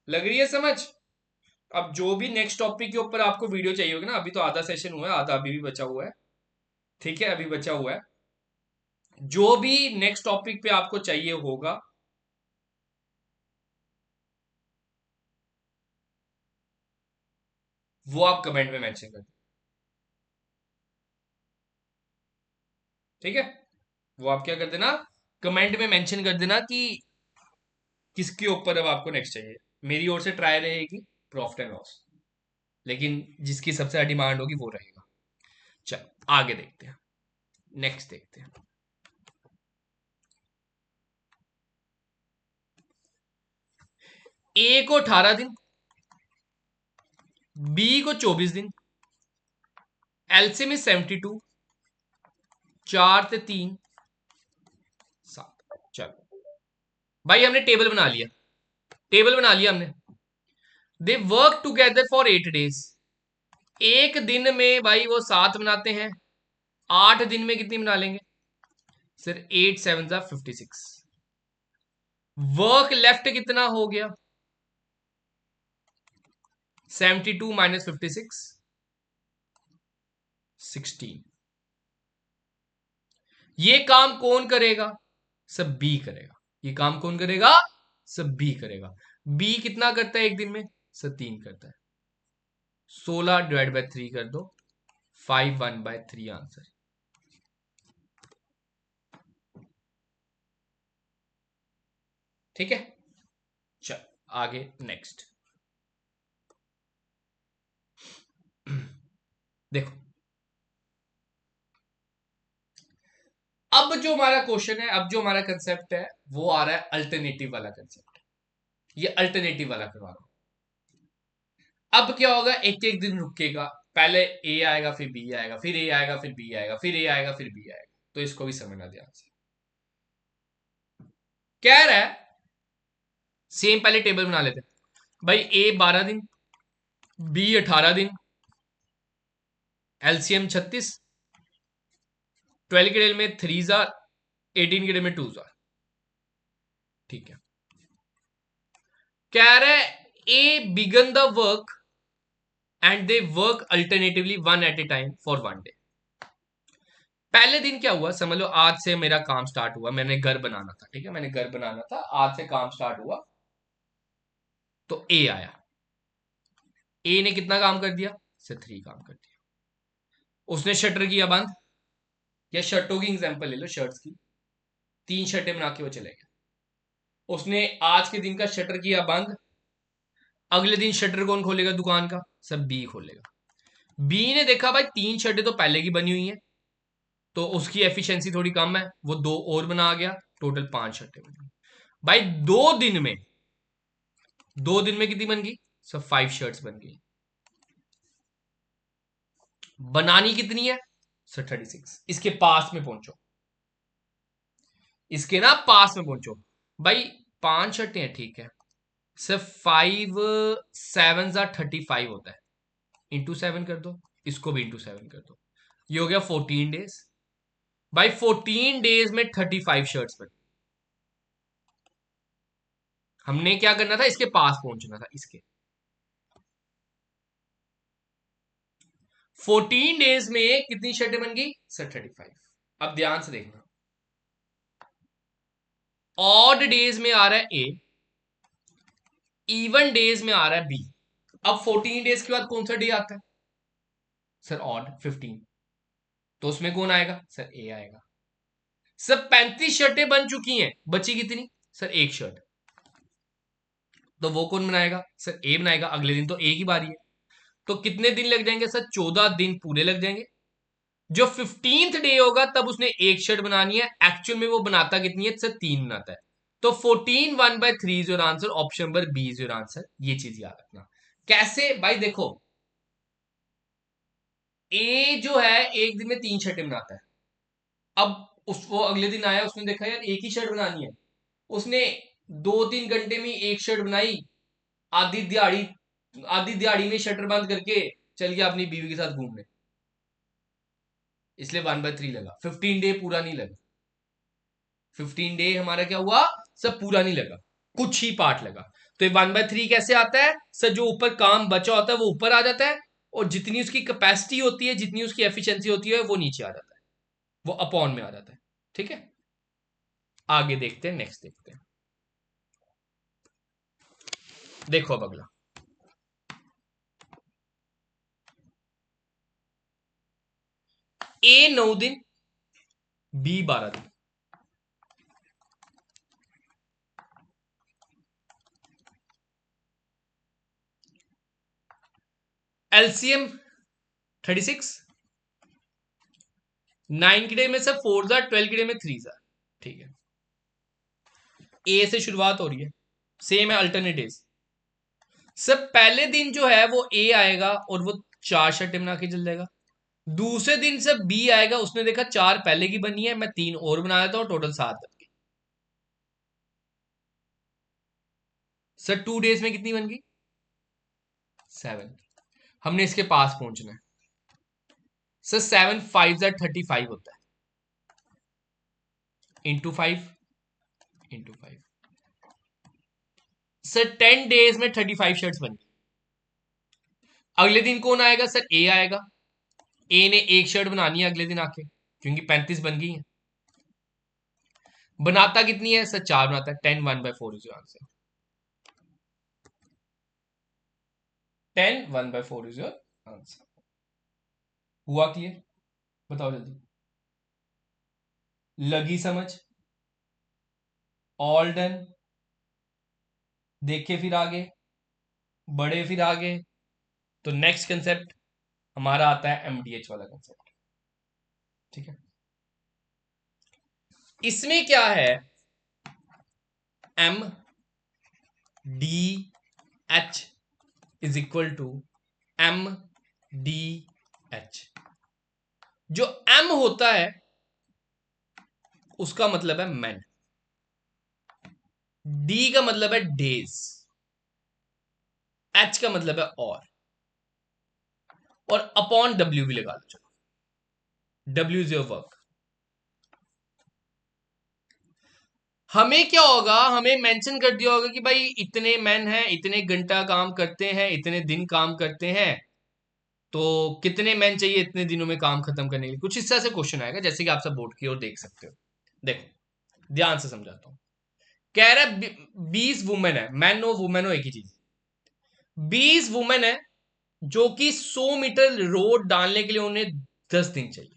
लग रही है समझ? अब जो भी नेक्स्ट टॉपिक के ऊपर आपको वीडियो चाहिए होगी ना, अभी तो आधा सेशन हुआ है, आधा अभी भी बचा हुआ है। ठीक है, अभी बचा हुआ है। जो भी नेक्स्ट टॉपिक पे आपको चाहिए होगा, वो आप कमेंट में मेंशन कर दें। ठीक है, वो आप क्या कर देना, कमेंट में मेंशन कर देना कि किसके ऊपर अब आपको नेक्स्ट चाहिए। मेरी ओर से ट्राई रहेगी प्रॉफिट एंड लॉस, लेकिन जिसकी सबसे ज्यादा डिमांड होगी वो रहेगा। चल आगे देखते हैं, नेक्स्ट देखते हैं। ए को 18 दिन, बी को 24 दिन, एलसीएम में 72, 4 से 3 7। चलो भाई हमने टेबल बना लिया, टेबल बना लिया हमने। They work together for 8 days। एक दिन में भाई वो 7 बनाते हैं, 8 दिन में कितनी बना लेंगे सर? 8 7 56। वर्क लेफ्ट कितना हो गया? 72 माइनस 56, 16। ये काम कौन करेगा? सब बी करेगा। ये काम कौन करेगा? सब बी करेगा। बी कितना करता है एक दिन में? सब 3 करता है। 16 डिवाइड बाय 3 कर दो, 5/1/3 आंसर। ठीक है, चल आगे नेक्स्ट। देखो अब जो हमारा क्वेश्चन है, अब जो हमारा कंसेप्ट है, वो आ रहा है अल्टरनेटिव वाला कंसेप्ट। ये अल्टरनेटिव वाला करवा रहा हूं। अब क्या होगा, एक एक दिन रुकेगा, पहले ए आएगा, फिर बी आएगा, फिर ए आएगा, फिर बी आएगा, फिर ए आएगा, फिर बी आएगा। तो इसको भी समझना ध्यान से। कह रहा है सेम, पहले टेबल बना लेते हैं भाई। ए 12 दिन, बी 18 दिन, एलसीएम 36, 12 के डेल में 3 जार, 18 के डेल में 2 जार। ठीक है, कह रहे A began the work and they work alternatively one at a time for 1 day। पहले दिन क्या हुआ, समझ लो आज से मेरा काम स्टार्ट हुआ, मैंने घर बनाना था। ठीक है, मैंने घर बनाना था, आज से काम स्टार्ट हुआ। तो ए आया, ए ने कितना काम कर दिया से? 3 काम कर दिया। उसने शटर किया बंद, या शर्टों की एग्जांपल ले लो, शर्ट्स की 3 शर्टें बना के वो चले गए। उसने आज के दिन का शटर किया बंद, अगले दिन शटर कौन खोलेगा दुकान का? सब बी खोलेगा। बी ने देखा भाई 3 शटर तो पहले की बनी हुई है, तो उसकी एफिशिएंसी थोड़ी कम है, वो 2 और बना गया, टोटल 5 शटर बन गई। भाई 2 दिन में कितनी बन गई? सब 5 शर्ट्स बन गई। बनानी कितनी है? सर 36। इसके पास में पहुंचो, इसके ना पास में पहुंचो। भाई 5 शर्टें हैं, ठीक है, सिर्फ 5 7 35 होता है, इंटू 7 कर दो, इसको भी इंटू 7 कर दो, ये हो गया 14 डेज। भाई 14 डेज में 35 शर्ट्स बनी। हमने क्या करना था? इसके पास पहुंचना था, इसके 14 डेज में कितनी शर्टें बन गई? सर 35। अब ध्यान से देखना, ऑड डेज में आ रहा है ए, इवन डेज में आ रहा है बी। अब 14 डेज के बाद कौन सा डे आता है? Sir odd 15। तो उसमें कौन आएगा? सर ए आएगा। सर 35 शर्टें बन चुकी हैं, बची कितनी? Sir 1 shirt. तो वो कौन बनाएगा? सर ए बनाएगा। अगले दिन तो ए की बारी है, तो कितने दिन लग जाएंगे? सर 14 दिन पूरे लग जाएंगे। जो 15th डे होगा तब उसने 1 शर्ट बनानी है, एक्चुअल में वो बनाता कितनी है? सर 3 बनाता है। तो 14 1/3 is your answer, option number B is your answer. ये चीज याद रखना। कैसे? भाई देखो, ए जो है एक दिन में 3 शर्टें बनाता है। अब वो अगले दिन आया, उसने देखा यार एक ही शर्ट बनानी है, उसने 2-3 घंटे में 1 शर्ट बनाई। आधी दिहाड़ी, आधी दिहाड़ी में शटर बंद करके चल गया अपनी बीवी के साथ घूमने, इसलिए 1/3 लगा। 15 डे पूरा नहीं लगा। 15 डे हमारा क्या हुआ? सब पूरा नहीं लगा, कुछ ही पार्ट लगा। तो ये 1/3 कैसे आता है? सर जो ऊपर काम बचा होता है वो ऊपर आ जाता है, और जितनी उसकी कैपेसिटी होती है, जितनी उसकी एफिशिएंसी होती है, वो नीचे आ जाता है, वो अपॉन में आ जाता है। ठीक है, आगे देखते हैं, नेक्स्ट देखते हैं। देखो अब अगला, ए 9 दिन, बी 12 दिन। एलसीएम 36, 9 के डे में सर 4 जार, 12 के डे में 3 जार। ठीक है, ए से शुरुआत हो रही है, सेम है अल्टरनेट डेज। सर पहले दिन जो है वो ए आएगा और वो 4 शर्टें बना के चल जाएगा। दूसरे दिन से बी आएगा, उसने देखा 4 पहले की बनी है, मैं 3 और बना देता हूं, टोटल 7 बन गई। सर 2 डेज में कितनी बन गई? 7। हमने इसके पास पहुंचना है। सर 7 5 35 होता है, इंटू 5 इंटू 5। सर 10 डेज में 35 शर्ट्स बन गई। अगले दिन कौन आएगा? सर ए आएगा। ए ने 1 शर्ट बनानी है अगले दिन आके, क्योंकि 35 बन गई है। बनाता कितनी है? सर 4 बनाता है। 10 1/4 is your answer. 10 1/4 is your answer. हुआ क्लियर? बताओ जल्दी। लगी समझ? All done? देखे फिर आगे, बढ़े फिर आगे। तो नेक्स्ट कंसेप्ट हमारा आता है एमडीएच वाला कंसेप्ट। ठीक है, इसमें क्या है? M D H is equal to M D H. जो एम होता है उसका मतलब है मैन, डी का मतलब है डेज, एच का मतलब है और अपॉन डब्ल्यू भी लगा लो। चलो, डब्ल्यू इज योर वर्क। हमें क्या होगा? हमें मेंशन कर दिया होगा कि भाई इतने मैन हैं, इतने घंटा काम करते हैं, इतने दिन काम करते हैं, तो कितने मैन चाहिए इतने दिनों में काम खत्म करने के लिए। कुछ इस तरह से क्वेश्चन आएगा, जैसे कि आप सब बोर्ड की ओर देख सकते हो। देखो ध्यान से समझाता हूं। कह रहा है 20 वुमेन है, मैन हो वुमेन हो एक ही चीज। 20 वुमेन है जो कि 100 मीटर रोड डालने के लिए उन्हें 10 दिन चाहिए।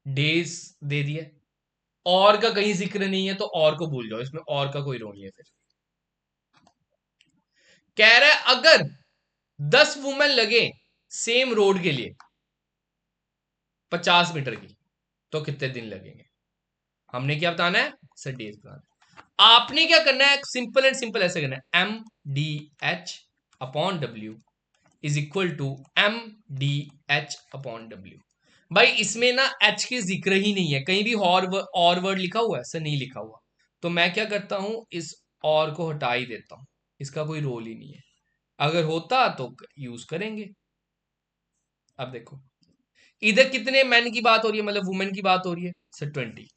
डेज दे दिया, और का कहीं जिक्र नहीं है तो और को भूल जाओ, इसमें और का कोई रोल नहीं है। फिर कह रहा है अगर 10 वुमेन लगे सेम रोड के लिए 50 मीटर की, तो कितने दिन लगेंगे? हमने क्या बताना है सर? डेज बताना है। आपने क्या करना है, सिंपल एंड सिंपल ऐसे करना है, M D H upon W is equal to M D H upon W. भाई इसमें ना एच की जिक्र ही नहीं है, कहीं भी और वर्ड लिखा हुआ है सर? नहीं लिखा हुआ। तो मैं क्या करता हूं, इस और को हटा ही देता हूं, इसका कोई रोल ही नहीं है। अगर होता तो यूज करेंगे। अब देखो इधर कितने मैन की बात हो रही है, मतलब वुमेन की बात हो रही है सर? 20।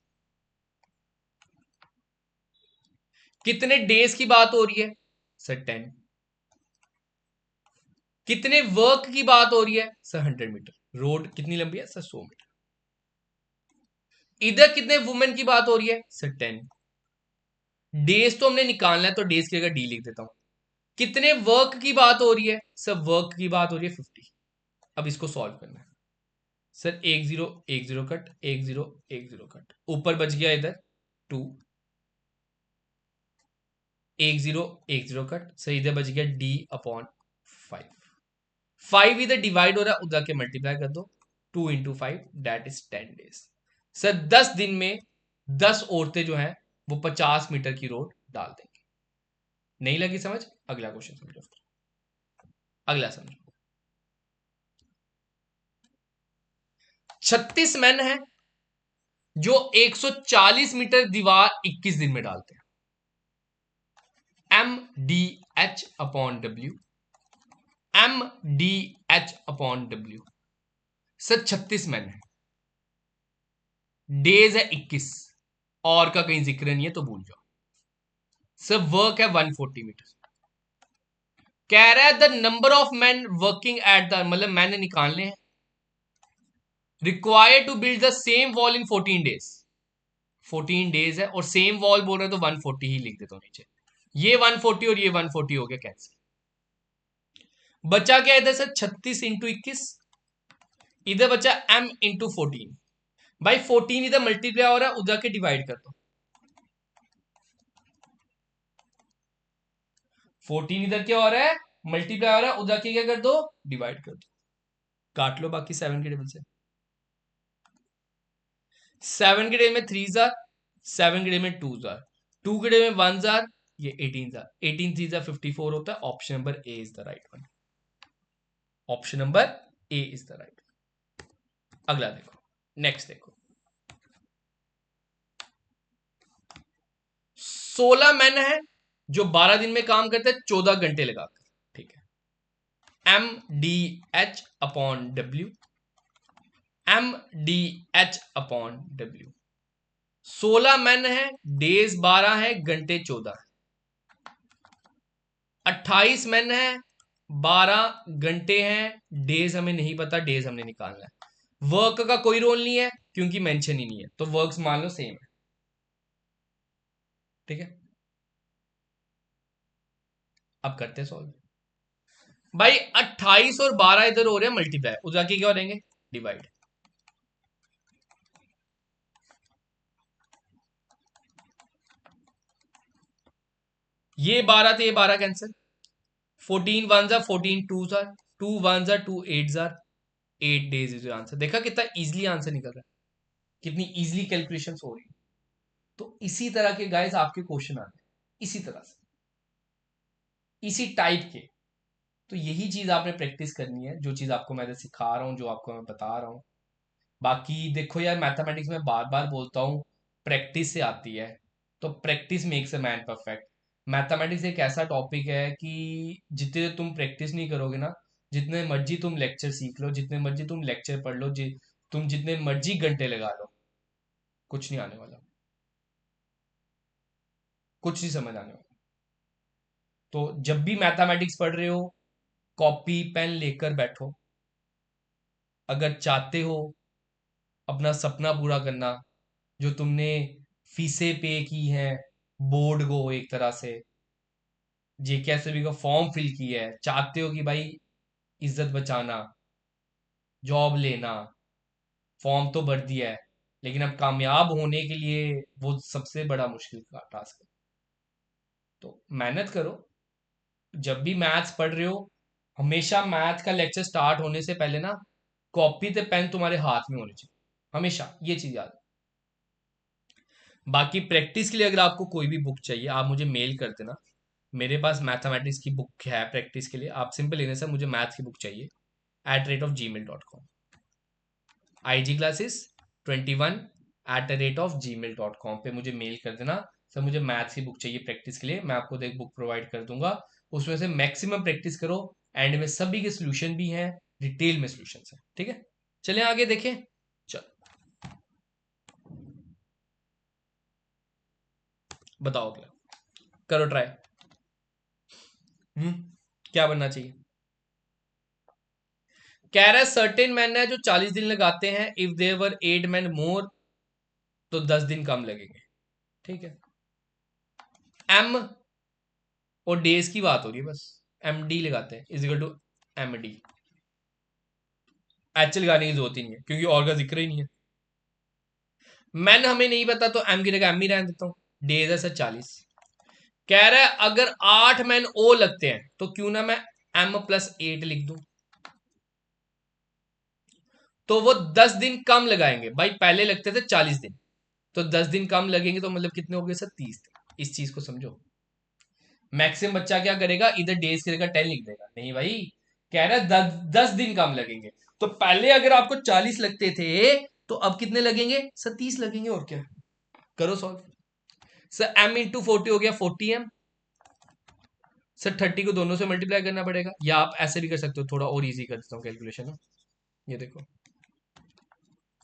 कितने डेज की बात हो रही है सर? 10। कितने वर्क की बात हो रही है सर? 100 मीटर। रोड कितनी लंबी है सर? 100 मीटर। इधर कितने वुमेन की बात हो रही है सर? 10। डेज तो हमने निकालना है तो डेज की जगह डी लिख देता हूं। कितने वर्क की बात हो रही है सर? वर्क की बात हो रही है 50। अब इसको सॉल्व करना है सर। 1 0 1 0 कट, 1 0 1 0 कट, ऊपर बच गया इधर 2। 1 0 1 0 कट सर, इधर बच गया डी अपॉन 5। 5 इधर डिवाइड हो रहा है, उधर के मल्टीप्लाई कर दो। 2 × 5 दैट इज 10 डेज। सर 10 दिन में 10 औरतें जो हैं वो 50 मीटर की रोड डाल देंगे। नहीं लगी समझ? अगला क्वेश्चन समझो। अगला समझो। 36 मैन है जो 140 मीटर दीवार 21 दिन में डालते हैं। M D H upon W, M D H upon W. Sir 36 man है, डेज है 21, और का कहीं जिक्र नहीं है तो भूल जाओ। सर वर्क है 140 मीटर। कह रहा है the number of man working at the, मतलब मैंने निकालने हैं, required to build the same wall in 14 days. 14 days है और सेम वॉल बोल रहे तो 140 ही लिख देता हूं नीचे। ये 140 और ये 140 हो गया कैंसिल। बचा क्या इधर सर? 36 × 21। इधर बचा m × 14। भाई 14 इधर मल्टीप्लाई हो रहा है, उधर के डिवाइड कर दो। 14 इधर क्या हो रहा है? मल्टीप्लाई हो रहा है, उधर के क्या कर दो? डिवाइड कर दो। काट लो बाकी 7 के टेबल से। 7 के टेबल में 3 जार, 7 के टेबल में 2 जार, 2 के टेबल में 1 जार, ये 18 जार, 18 3 जार 54 होता है। Option number A is the right one. Option number A is the right. अगला देखो, नेक्स्ट देखो। 16 मैन है जो 12 दिन में काम करते हैं 14 घंटे लगाकर। ठीक है, M D H upon W, M D H upon W. 16 man है, डेज 12 है, घंटे 14 है। 28 मैन है, 12 घंटे हैं, डेज हमें नहीं पता, डेज हमने निकालना है। वर्क का कोई रोल नहीं है क्योंकि मेंशन ही नहीं है, तो वर्क्स मान लो सेम है। ठीक है, अब करते हैं सॉल्व। भाई 28 और 12 इधर हो रहे हैं मल्टीप्लाई, उधर के क्या हो रहेंगे? डिवाइड। ये 12 थे, ये 12 कैंसिल। 14 वन जार 14 टू जार, 2 वन जार 2 8 जार, 8 डेज इज आंसर। देखा कितना इजीली आंसर निकल रहा है, कितनी इजीली कैलकुलेशन हो रही है। तो इसी तरह के गाइस आपके क्वेश्चन आते हैं, इसी तरह से, इसी टाइप के। तो यही चीज आपने प्रैक्टिस करनी है, जो चीज आपको मैं सिखा रहा हूँ, जो आपको मैं बता रहा हूँ। बाकी देखो यार, मैथमेटिक्स में बार बार बोलता हूँ, प्रैक्टिस से आती है। तो practice makes a man perfect. Mathematics एक ऐसा टॉपिक है कि जितने तुम प्रैक्टिस नहीं करोगे ना, जितने मर्जी तुम लेक्चर सीख लो, जितने मर्जी तुम लेक्चर पढ़ लो, तुम जितने मर्जी घंटे लगा लो, कुछ नहीं आने वाला, कुछ नहीं समझ आने वाला। तो जब भी मैथमेटिक्स पढ़ रहे हो, कॉपी पेन लेकर बैठो। अगर चाहते हो अपना सपना पूरा करना, जो तुमने फीसें पे की हैं, बोर्ड को एक तरह से, जेकेएसबी का फॉर्म फिल किया है, चाहते हो कि भाई इज्जत बचाना, जॉब लेना, फॉर्म तो भर दिया है, लेकिन अब कामयाब होने के लिए वो सबसे बड़ा मुश्किल का टास्क है। तो मेहनत करो, जब भी मैथ्स पढ़ रहे हो हमेशा मैथ का लेक्चर स्टार्ट होने से पहले ना कॉपी ते पेन तुम्हारे हाथ में होने चाहिए, हमेशा ये चीज याद। बाकी प्रैक्टिस के लिए अगर आपको कोई भी बुक चाहिए आप मुझे मेल कर देना। मेरे पास मैथमेटिक्स की बुक है प्रैक्टिस के लिए, आप सिंपल लिखने से मुझे मैथ्स की बुक चाहिए @gmail.com, igclasses21@gmail.com पे मुझे मेल कर देना। सर मुझे मैथ्स की बुक चाहिए प्रैक्टिस के लिए, मैं आपको एक बुक प्रोवाइड कर दूंगा, उसमें से मैक्सिमम प्रैक्टिस करो, एंड में सभी के सोल्यूशन भी हैं, डिटेल में सोल्यूशन है, ठीक है। चलें आगे देखें। चल बताओ अगला, करो ट्राई। हम्म क्या बनना चाहिए? कह रहा है सर्टेन मैन है जो 40 दिन लगाते हैं, if there were 8 man more तो 10 दिन कम लगेंगे, ठीक है। एम और डेज की बात हो रही है, बस एम डी लगाते हैं is equal to M D, H लगाने की जरूरत ही नहीं है क्योंकि और का जिक्र ही नहीं है। मैन हमें नहीं पता तो एम की जगह एम ही रहने देता हूं, डेज है सर 40। कह रहा है अगर 8 मैन ओ लगते हैं तो क्यों ना मैं m+8 लिख दूं, तो वो 10 दिन कम लगाएंगे भाई, पहले लगते थे 40 दिन, तो 10 दिन कम लगेंगे तो मतलब कितने हो गए सर 30 दिन। इस चीज को समझो। मैक्सिमम बच्चा क्या करेगा, इधर डेज की जगह 10 लिख देगा, नहीं भाई, कह रहा है 10 दिन कम लगेंगे, तो पहले अगर आपको 40 लगते थे तो अब कितने लगेंगे सर 30 लगेंगे, और क्या। करो सॉल्व। सर m × 40 हो गया 40m, सर 30 को दोनों से मल्टीप्लाई करना पड़ेगा, या आप ऐसे भी कर सकते हो, थोड़ा और इजी कर देता हूँ कैलकुलेशन ना। ये देखो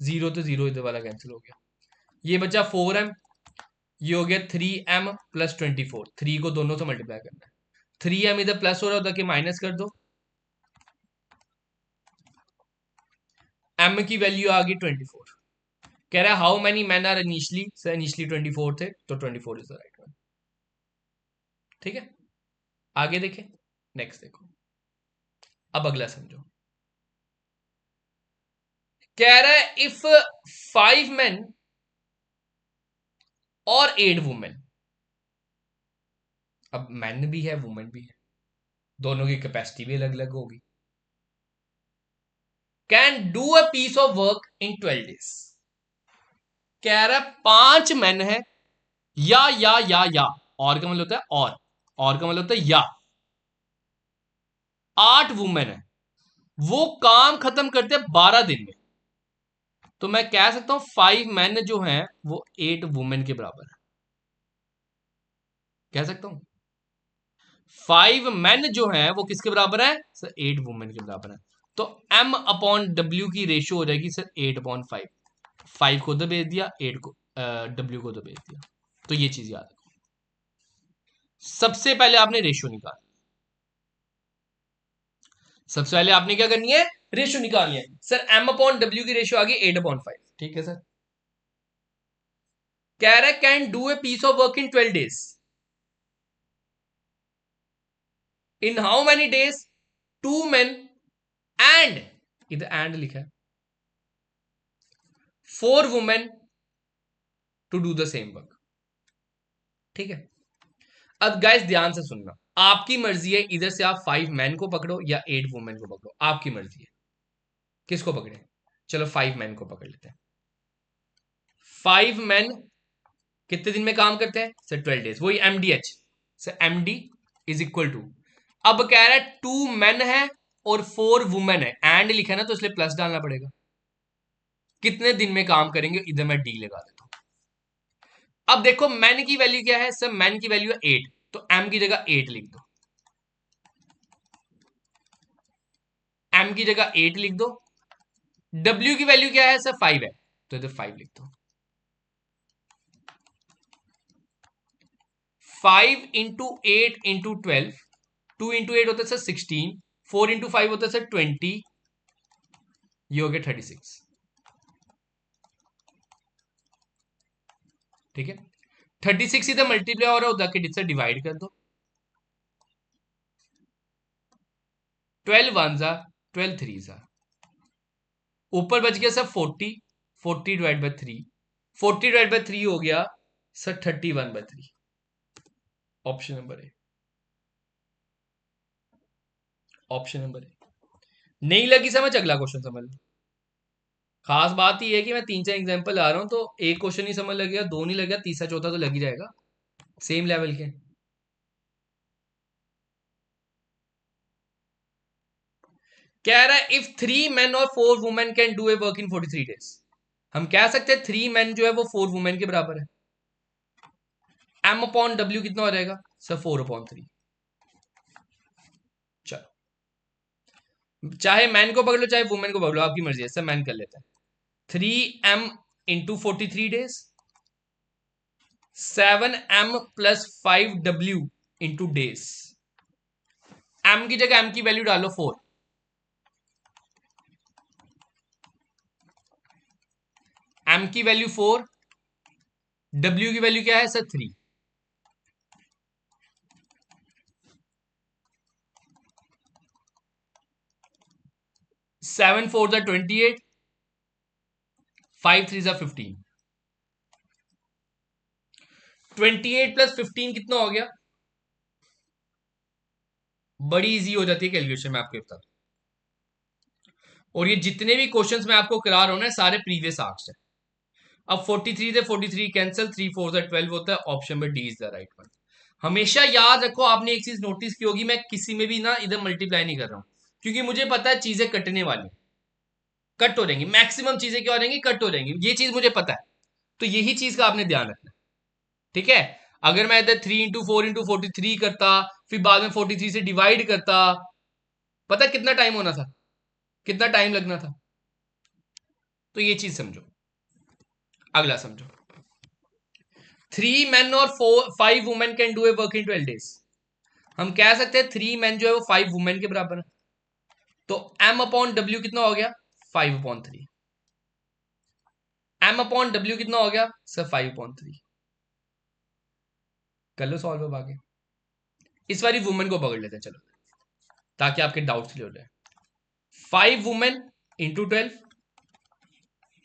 0 तो 0 इधर वाला कैंसिल हो गया, ये बचा 4m, ये हो गया 3m+24, 3 को दोनों से मल्टीप्लाई करना है, 3m इधर प्लस हो रहा होता कि माइनस कर दो, m की वैल्यू आ गई 24। कह रहा है how many man are initially, sir initially 24 थे तो 24 इज द राइट वन, ठीक है। आगे देखें, नेक्स्ट देखो, अब अगला समझो। कह रहा है इफ 5 men और 8 वुमेन, अब मैन भी है वुमेन भी है, दोनों की कैपेसिटी भी अलग अलग होगी, can do a piece of work in 12 days। कह रहा है 5 मैन है, या और का मतलब होता है और का मतलब होता है या, 8 वुमेन है, वो काम खत्म करते हैं 12 दिन में, तो मैं कह सकता हूं 5 मैन जो हैं वो 8 वुमेन के बराबर है, कह सकता हूं 5 मैन जो हैं वो किसके बराबर है सर 8 वुमेन के बराबर है, तो m/w की रेशियो हो जाएगी सर 8/5, 5 को उधर भेज दिया, 8 को w को उधर भेज दिया, तो ये चीज याद रखो। सबसे पहले आपने रेशियो निकाल, सबसे पहले आपने क्या करनी है, रेशियो निकालनी है। सर m/w की रेशियो आ गई 8/5, ठीक है सर। कह रहा है can do a piece of work in 12 days, in how many days 2 men and, इधर एंड लिखा है 4 women to do the same work, ठीक है। अब गाइस ध्यान से सुनना, आपकी मर्जी है, इधर से आप 5 मैन को पकड़ो या 8 वुमेन को पकड़ो, आपकी मर्जी है किसको पकड़े। चलो 5 मैन को पकड़ लेते हैं। 5 मैन कितने दिन में काम करते हैं सर 12 डेज, वही MDH, sir MD is equal to, अब कह रहा है 2 मैन है और 4 वुमेन है, एंड लिखा है ना तो इसलिए प्लस डालना पड़ेगा, कितने दिन में काम करेंगे, इधर मैं डी लगा देता हूं। अब देखो मैन की वैल्यू क्या है सर, मैन की वैल्यू है 8, तो एम की जगह 8 लिख दो, एम की जगह 8 लिख दो, डब्ल्यू की वैल्यू क्या है सर 5 है, तो इधर 5 लिख दो। 5 × 8 × 12, 2 × 8 होता है सर 16, 4 × 5 होता है सर 20, ये हो गया 36, ठीक है। 36 इधर मल्टीप्लाई हो रहा है, उधर के से डिवाइड कर दो, 12 1 जा 12 3 जा, ऊपर बच गया सर 40, 40 डिवाइड बाई 3, 40/3 हो गया sir 31/3। Option number A. Option number A. नहीं लगी समझ, अगला क्वेश्चन समझ लो। खास बात ही है कि मैं 3-4 एग्जांपल आ रहा हूं तो एक क्वेश्चन नहीं समझ लग गया, दो नहीं लग गया, तीसरा चौथा तो लग ही जाएगा, सेम लेवल के। कह रहा है इफ 3 men और 4 women can do A work in 43 days। हम कह सकते हैं 3 men जो है वो 4 women के बराबर है। M/W कितना हो जाएगा सर? 4/3। चलो, चाहे मैन को पकड़ लो चाहे वुमेन को पकड़ लो, आपकी मर्जी है सर, मैन कर लेते हैं। 3M × 43 days, 7M + 5W × M की जगह M की वैल्यू डालो 4, M की वैल्यू 4, W की वैल्यू क्या है सर? 3। 7 4 28, 5 3 15। 28 + 15 कितना हो गया? बड़ी इजी हो जाती है कैलकुलेशन में, आपके बता। और ये जितने भी क्वेश्चंस मैं आपको करा रहा हूं ना सारे प्रीवियस आर्क्स है। अब 43 से 43 कैंसिल, 3 4 12 होता है, ऑप्शन में D is the right one. हमेशा याद रखो, आपने एक चीज नोटिस की होगी, मैं किसी में भी ना इधर मल्टीप्लाई नहीं कर रहा हूं, क्योंकि मुझे पता है चीजें कटने वाली, कट हो जाएंगी, मैक्सिमम चीजें क्या हो जाएंगी? कट हो जाएंगी, ये चीज मुझे पता है। तो यही चीज का आपने ध्यान रखना, ठीक है। अगर मैं इधर 3 × 4 × 43 करता, फिर बाद में 43 से डिवाइड करता, पता कितना टाइम होना था, कितना टाइम लगना था। तो ये चीज समझो। अगला समझो, 3 men और 5 women can do A work in 12 days। हम कह सकते हैं 3 men जो है वो 5 women के बराबर है, तो M/W कितना हो गया? 5/3। M/W कितना हो गया सर? 5/3। कर लो सॉल्व अब आगे। इस बारी वुमेन को पकड़ लेते हैं चलो, ताकि आपके डाउट्स क्लियर हो जाए। 5 women × 12,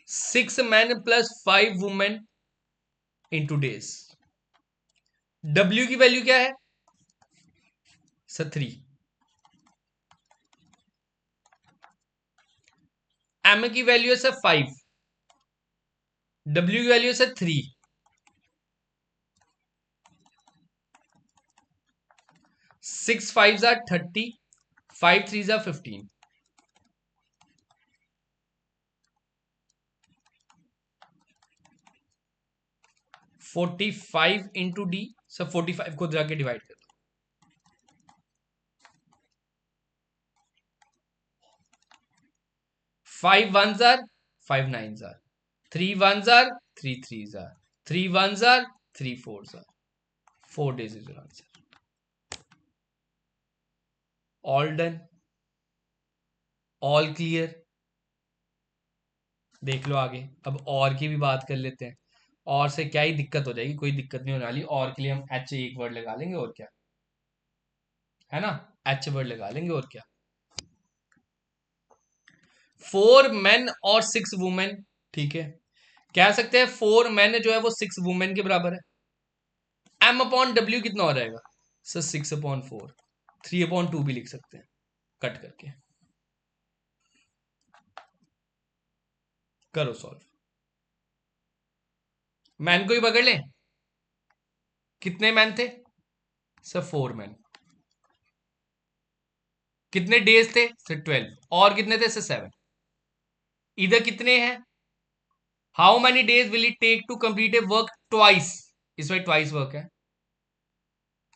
6 men + 5 women × days। W की वैल्यू क्या है सर? 3। M की वैल्यू है सर 5, W की वैल्यू है सर 3। 6 5 are 30, 5 3 are 15। 45 × D, सब 45 को जाके डिवाइड कर दो। 5 1s are 5 9s are, 3 1s are 3 3s are, 3 1s are 3 4s are। 4 days is your answer। All done, all clear. देख लो आगे, अब और की भी बात कर लेते हैं। और से क्या ही दिक्कत हो जाएगी, कोई दिक्कत नहीं होने वाली। और के लिए हम एच एक वर्ड लगा लेंगे, और क्या है ना, एच वर्ड लगा लेंगे, और क्या। 4 men और 6 women, ठीक है। कह सकते हैं 4 men जो है वो 6 women के बराबर है। M/W कितना हो जाएगा सर? 6/4। 3/2 भी लिख सकते हैं कट करके। करो सॉल्व। मैन को ही पकड़ लें। कितने मैन थे सर? 4 men। कितने डेज थे सर? 12। और कितने थे सर? 7। इधर कितने हैं? How many days will it take to complete a work twice? इसमें ट्वाइस वर्क है।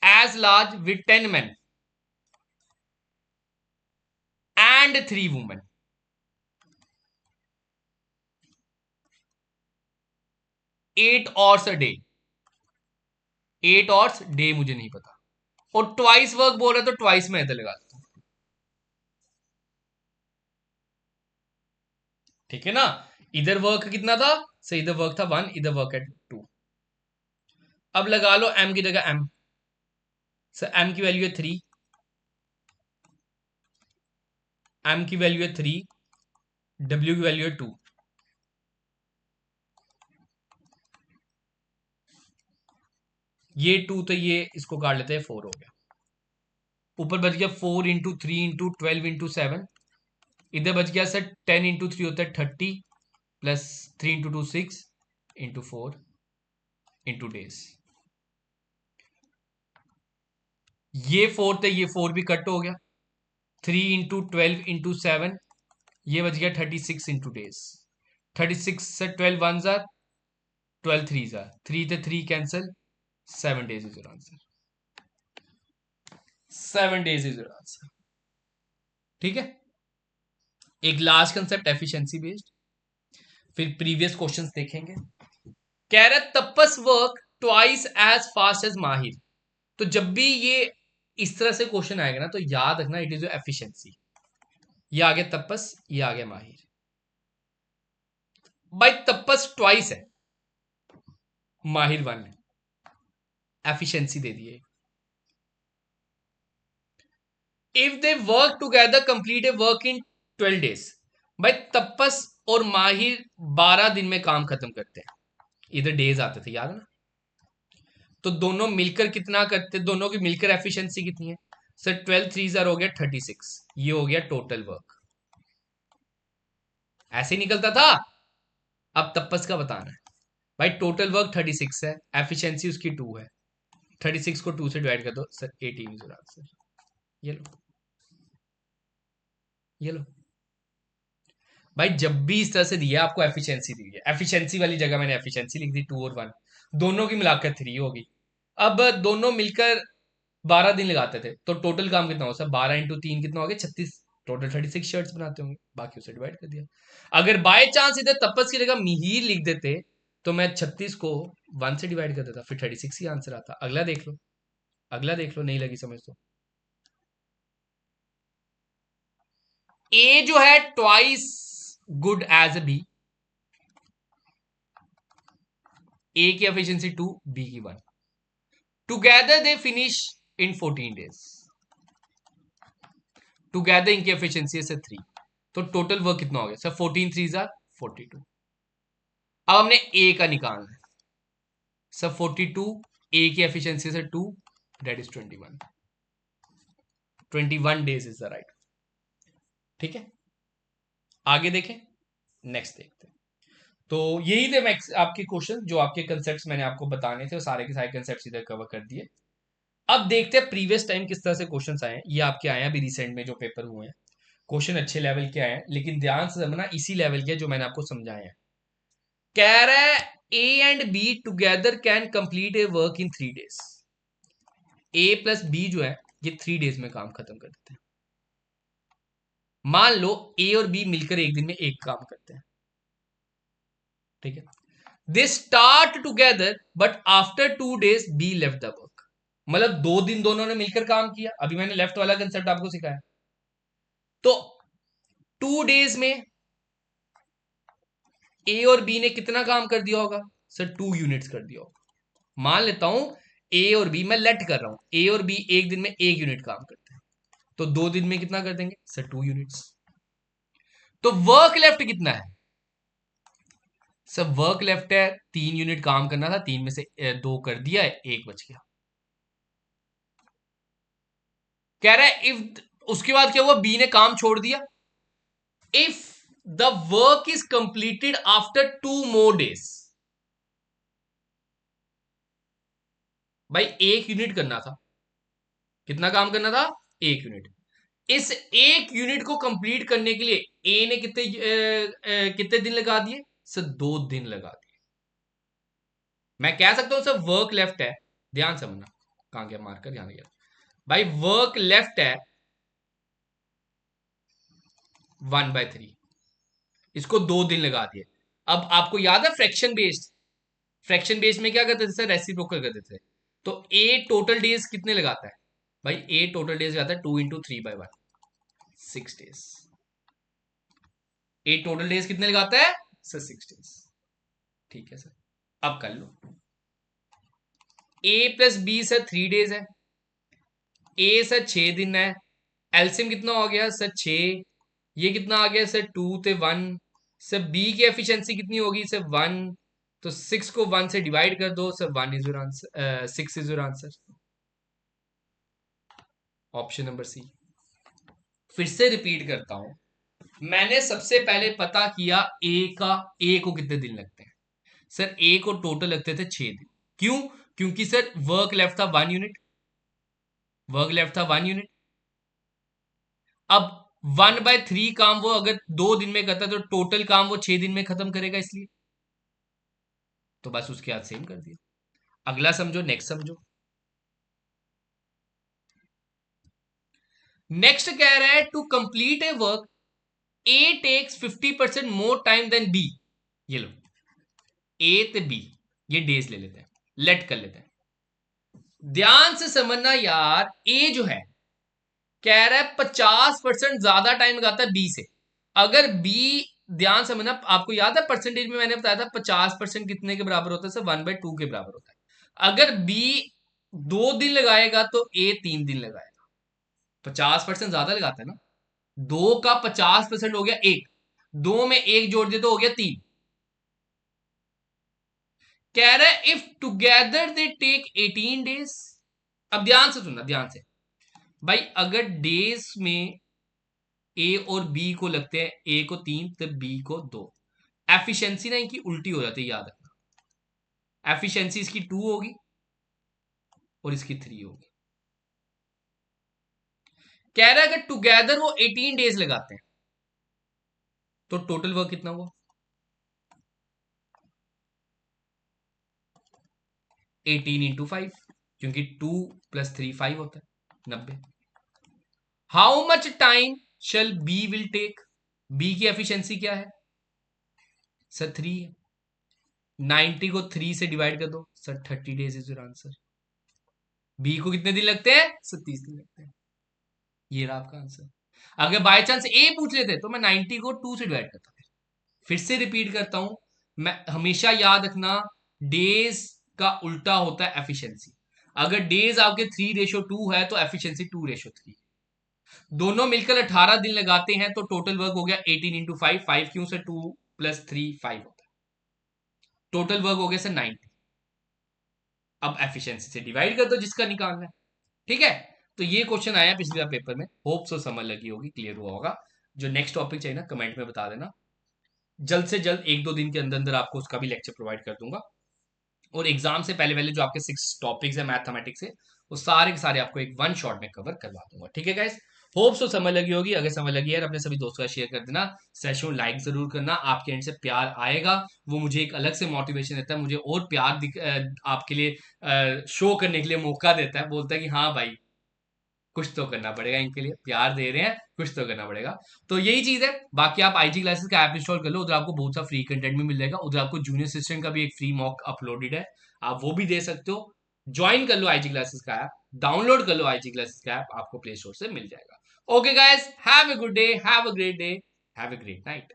As large with 10 men and 3 women। 8 hours a day। 8 hours day मुझे नहीं पता, और ट्वाइस वर्क बोल रहे तो ट्वाइस में इधर लगा देता हूं, ठीक है ना। इधर वर्क कितना था सर? इधर वर्क था 1, इधर वर्क है 2। अब लगा लो M की जगह M। सर M की वैल्यू है 3, M की वैल्यू है 3, W की वैल्यू है 2। ये 2 तो ये इसको काट लेते हैं, 4 हो गया। ऊपर बच गया 4 इंटू 3 इंटू 12 इंटू 7। इधर बच गया सर 10 इंटू 3 होता है 30 plus 3 into 2 6 into 4 into days. ये 4 थे, ये 4 भी कट हो गया। 3 इंटू 12 इंटू 7, ये बच गया 36 इंटू डेज। 36 से 12 वन जार, 12 थ्री जार, 3 थे 3 cancel, 7 days is your answer. 7 days is your answer. ठीक है, एक लास्ट कंसेप्ट एफिशिएंसी बेस्ड, फिर प्रीवियस क्वेश्चंस देखेंगे। कह रहा Tapas work twice as fast as Mahir. तो जब भी ये इस तरह से क्वेश्चन आएगा ना, तो याद रखना इट इज योर एफिशिएंसी। ये आ गया तपस, ये आ गया माहिर। भाई तपस ट्वाइस है, माहिर 1 है, एफिशिएंसी दे दिए। If they work together complete a work in 12 days. भाई तपस और माहिर 12 दिन में काम खत्म करते हैं। इधर डेज आते थे, याद है ना? तो दोनों मिलकर कितना करते, दोनों की मिलकर एफिशिएंसी कितनी है सर? 12 थ्री जार हो गया 36, ये हो गया टोटल वर्क। ऐसे ही निकलता था। अब तपस का बताना है। भाई टोटल वर्क 36 है, एफिशिएंसी उसकी 2 है। 36 को 2 से डिवाइड कर दो सर, 18 इज आंसर। ये लो, ये लो। भाई जब भी इस तरह से दिया आपको एफिशिएंसी दी है, एफिशिएंसी वाली जगह मैंने एफिशिएंसी लिख दी 2 और 1, दोनों की मिलाकर 3 होगी। अब दोनों मिलकर 12 दिन लगाते थे, तो टोटल काम कितना हो सर? 12 इंटू 3 कितना हो गया? 36। टोटल 36 शर्ट्स बनाते होंगे, बाकी उसे डिवाइड कर दिया। अगर बाय चांस इधर तपस की जगह मिहिर लिख देते, तो मैं 36 को 1 से डिवाइड कर देता, फिर 36 ही आंसर आता। अगला देख लो, अगला देख लो, नहीं लगी समझ तो। ए जो है twice good as A B, A की एफिशिएंसी 2, बी की 1। Together they finish in 14 days. Together इनकी एफिशिएंसी है सर 3, तो टोटल वर्क कितना हो गया सर? 14 three jar 42। अब हमने ए का निकालना है सर। 42 ए की efficiency sir 2, that is 21। 21 days is the right. ठीक है, आगे देखें, नेक्स्ट देखते हैं। तो यही थे मैक्स आपके क्वेश्चन, जो आपके कंसेप्ट्स मैंने आपको बताने थे, सारे के सारे कंसेप्ट्स इधर कवर कर दिए। अब देखते हैं प्रीवियस टाइम किस तरह से क्वेश्चंस आए हैं। ये आपके आए हैं अभी रिसेंट में जो पेपर हुए हैं, क्वेश्चन अच्छे लेवल के आए हैं, लेकिन ध्यान से समझना इसी लेवल के जो मैंने आपको समझाए हैं। कह रहा है A and B together can complete a work in 3 days. A plus B जो है ये 3 डेज में काम खत्म कर देते हैं। मान लो ए और बी मिलकर एक दिन में एक काम करते हैं, ठीक है। They start together but after 2 days be left the work. मतलब 2 दिन दोनों ने मिलकर काम किया, अभी मैंने लेफ्ट वाला कंसेप्ट आपको सिखाया। तो 2 डेज में ए और बी ने कितना काम कर दिया होगा सर? 2 यूनिट्स कर दिया होगा। मान लेता हूं ए और बी, मैं लेट कर रहा हूं, ए और बी एक दिन में 1 यूनिट काम करते हैं, तो 2 दिन में कितना कर देंगे सर? 2 यूनिट्स। तो वर्क लेफ्ट कितना है सर? वर्क लेफ्ट है 3 यूनिट काम करना था, 3 में से 2 कर दिया है, 1 बच गया। कह रहा है इफ, उसके बाद क्या हुआ? बी ने काम छोड़ दिया। If the work is completed after 2 more days. भाई 1 यूनिट करना था, कितना काम करना था? 1 यूनिट। इस 1 यूनिट को कंप्लीट करने के लिए ए ने कितने दिन लगा दिए सर? 2 दिन लगा दिए। मैं कह सकता हूं सर वर्क लेफ्ट है, ध्यान समझना, कहां गया मार्कर? ध्यान गया भाई, वर्क लेफ्ट है 1/3, इसको 2 दिन लगा दिए। अब आपको याद है फ्रैक्शन बेस्ड, फ्रैक्शन बेस्ड में क्या करते थे सर? रेसिप्रोकल करते थे। तो ए टोटल डेज कितने लगाता है भाई? ए टोटल डेज लगाता है 2 इंटू 3/1, 6 डेज। ए टोटल डेज कितने लगाता है सर? 6 डेज। ठीक है सर, अब कर लो। ए प्लस बी सर 3 डेज है, ए सर 6 दिन है, एलसीएम कितना हो गया सर? 6। ये कितना आ गया सर? 2 थे 1। सर बी की एफिशिएंसी कितनी होगी सर? 1। तो 6 को 1 से डिवाइड कर दो sir, 1 is your answer, 6 is your answer. Option number C. फिर से रिपीट करता हूं, मैंने सबसे पहले पता किया ए को कितने दिन लगते हैं। सर ए को टोटल लगते थे 6 दिन। क्यों? क्योंकि सर वर्क लेफ्ट था 1 यूनिट, वर्क लेफ्ट था 1 यूनिट। अब 1/3 काम वो अगर 2 दिन में करता तो टोटल काम वो 6 दिन में खत्म करेगा, इसलिए तो बस उसके हाथ सेम कर दिया। अगला समझो, नेक्स्ट समझो। नेक्स्ट कह रहा है to complete a work A takes 50% more time than B. ये लो, ए ते बी, ये डेज ले लेते हैं, लेट कर लेते हैं। ध्यान से समझना यार, ए जो है कह रहा है 50% ज्यादा टाइम लगाता है बी से। अगर बी, ध्यान से समझना, आपको याद है परसेंटेज में मैंने बताया था 50% कितने के बराबर होता है सर, 1/2 के बराबर होता है। अगर बी 2 दिन लगाएगा तो ए 3 दिन लगाएगा। 50% ज्यादा लगाता है ना, 2 का 50% हो गया 1, 2 में 1 जोड़ दिया तो हो गया 3। कह रहा है if together they take 18 days. अब ध्यान से सुनना, ध्यान से भाई, अगर डेज में ए और बी को लगते हैं, ए को 3 तो बी को 2, एफिशिएंसी ना इनकी उल्टी हो जाती है, याद रखना। एफिशिएंसी इसकी 2 होगी और इसकी 3 होगी। कह रहा है अगर टुगेदर वो 18 डेज लगाते हैं तो टोटल वर्क कितना हुआ? 18 इंटू 5, क्योंकि 2 + 3 5 होता है, 90। How much time shall B will take? B की एफिशिएंसी क्या है सर? 3 है। 90 को 3 से डिवाइड कर दो sir, 30 days is your answer. B को कितने दिन लगते हैं सर? 30 दिन लगते हैं। ये रहा आपका आंसर। अगर बाय चांस ए पूछ लेते तो मैं 90 को 2 से डिवाइड करता। फिर से रिपीट करता हूं, मैं हमेशा याद रखना, डेज का उल्टा होता है एफिशिएंसी। अगर डेज आपके 3:2 है तो एफिशिएंसी 2:3। दोनों मिलकर 18 दिन लगाते हैं तो टोटल वर्क हो गया 18 इंटू 5। 5 क्यों से 2 + 3 5 होता है। टोटल वर्क हो गया सर 90। अब एफिशिएंसी से डिवाइड कर दो जिसका निकालना है, ठीक है। तो ये क्वेश्चन आया पिछले बार पेपर में, होप सो समझ लगी होगी, क्लियर हुआ होगा। जो नेक्स्ट टॉपिक चाहिए ना कमेंट में बता देना, जल्द से जल्द 1-2 दिन के अंदर अंदर आपको उसका भी लेक्चर प्रोवाइड कर दूंगा। और एग्जाम से पहले पहले जो आपके 6 टॉपिक्स है मैथमेटिक्स से, वो सारे के सारे आपको एक वन शॉट में कवर करवा दूंगा, ठीक है गाइस। होप सो समझ लगी होगी। अगर समझ लगी है अपने सभी दोस्तों का शेयर कर देना, सेशन लाइक जरूर करना। आपके एंड से प्यार आएगा, वो मुझे एक अलग से मोटिवेशन देता है, मुझे और प्यार आपके लिए शो करने के लिए मौका देता है। बोलता है कि हाँ भाई, कुछ तो करना पड़ेगा, इनके लिए प्यार दे रहे हैं, कुछ तो करना पड़ेगा। तो यही चीज है। बाकी आप आईजी क्लासेस का ऐप इंस्टॉल कर लो, उधर आपको बहुत सा फ्री कंटेंट भी मिल जाएगा। उधर आपको जूनियर असिस्टेंट का भी एक फ्री मॉक अपलोडेड है, आप वो भी दे सकते हो। ज्वाइन कर लो आईजी क्लासेस का ऐप, डाउनलोड कर लो आईजी क्लासेस का ऐप, आपको प्ले स्टोर से मिल जाएगा। Okay guys, have a good day, have a great day, have a great night.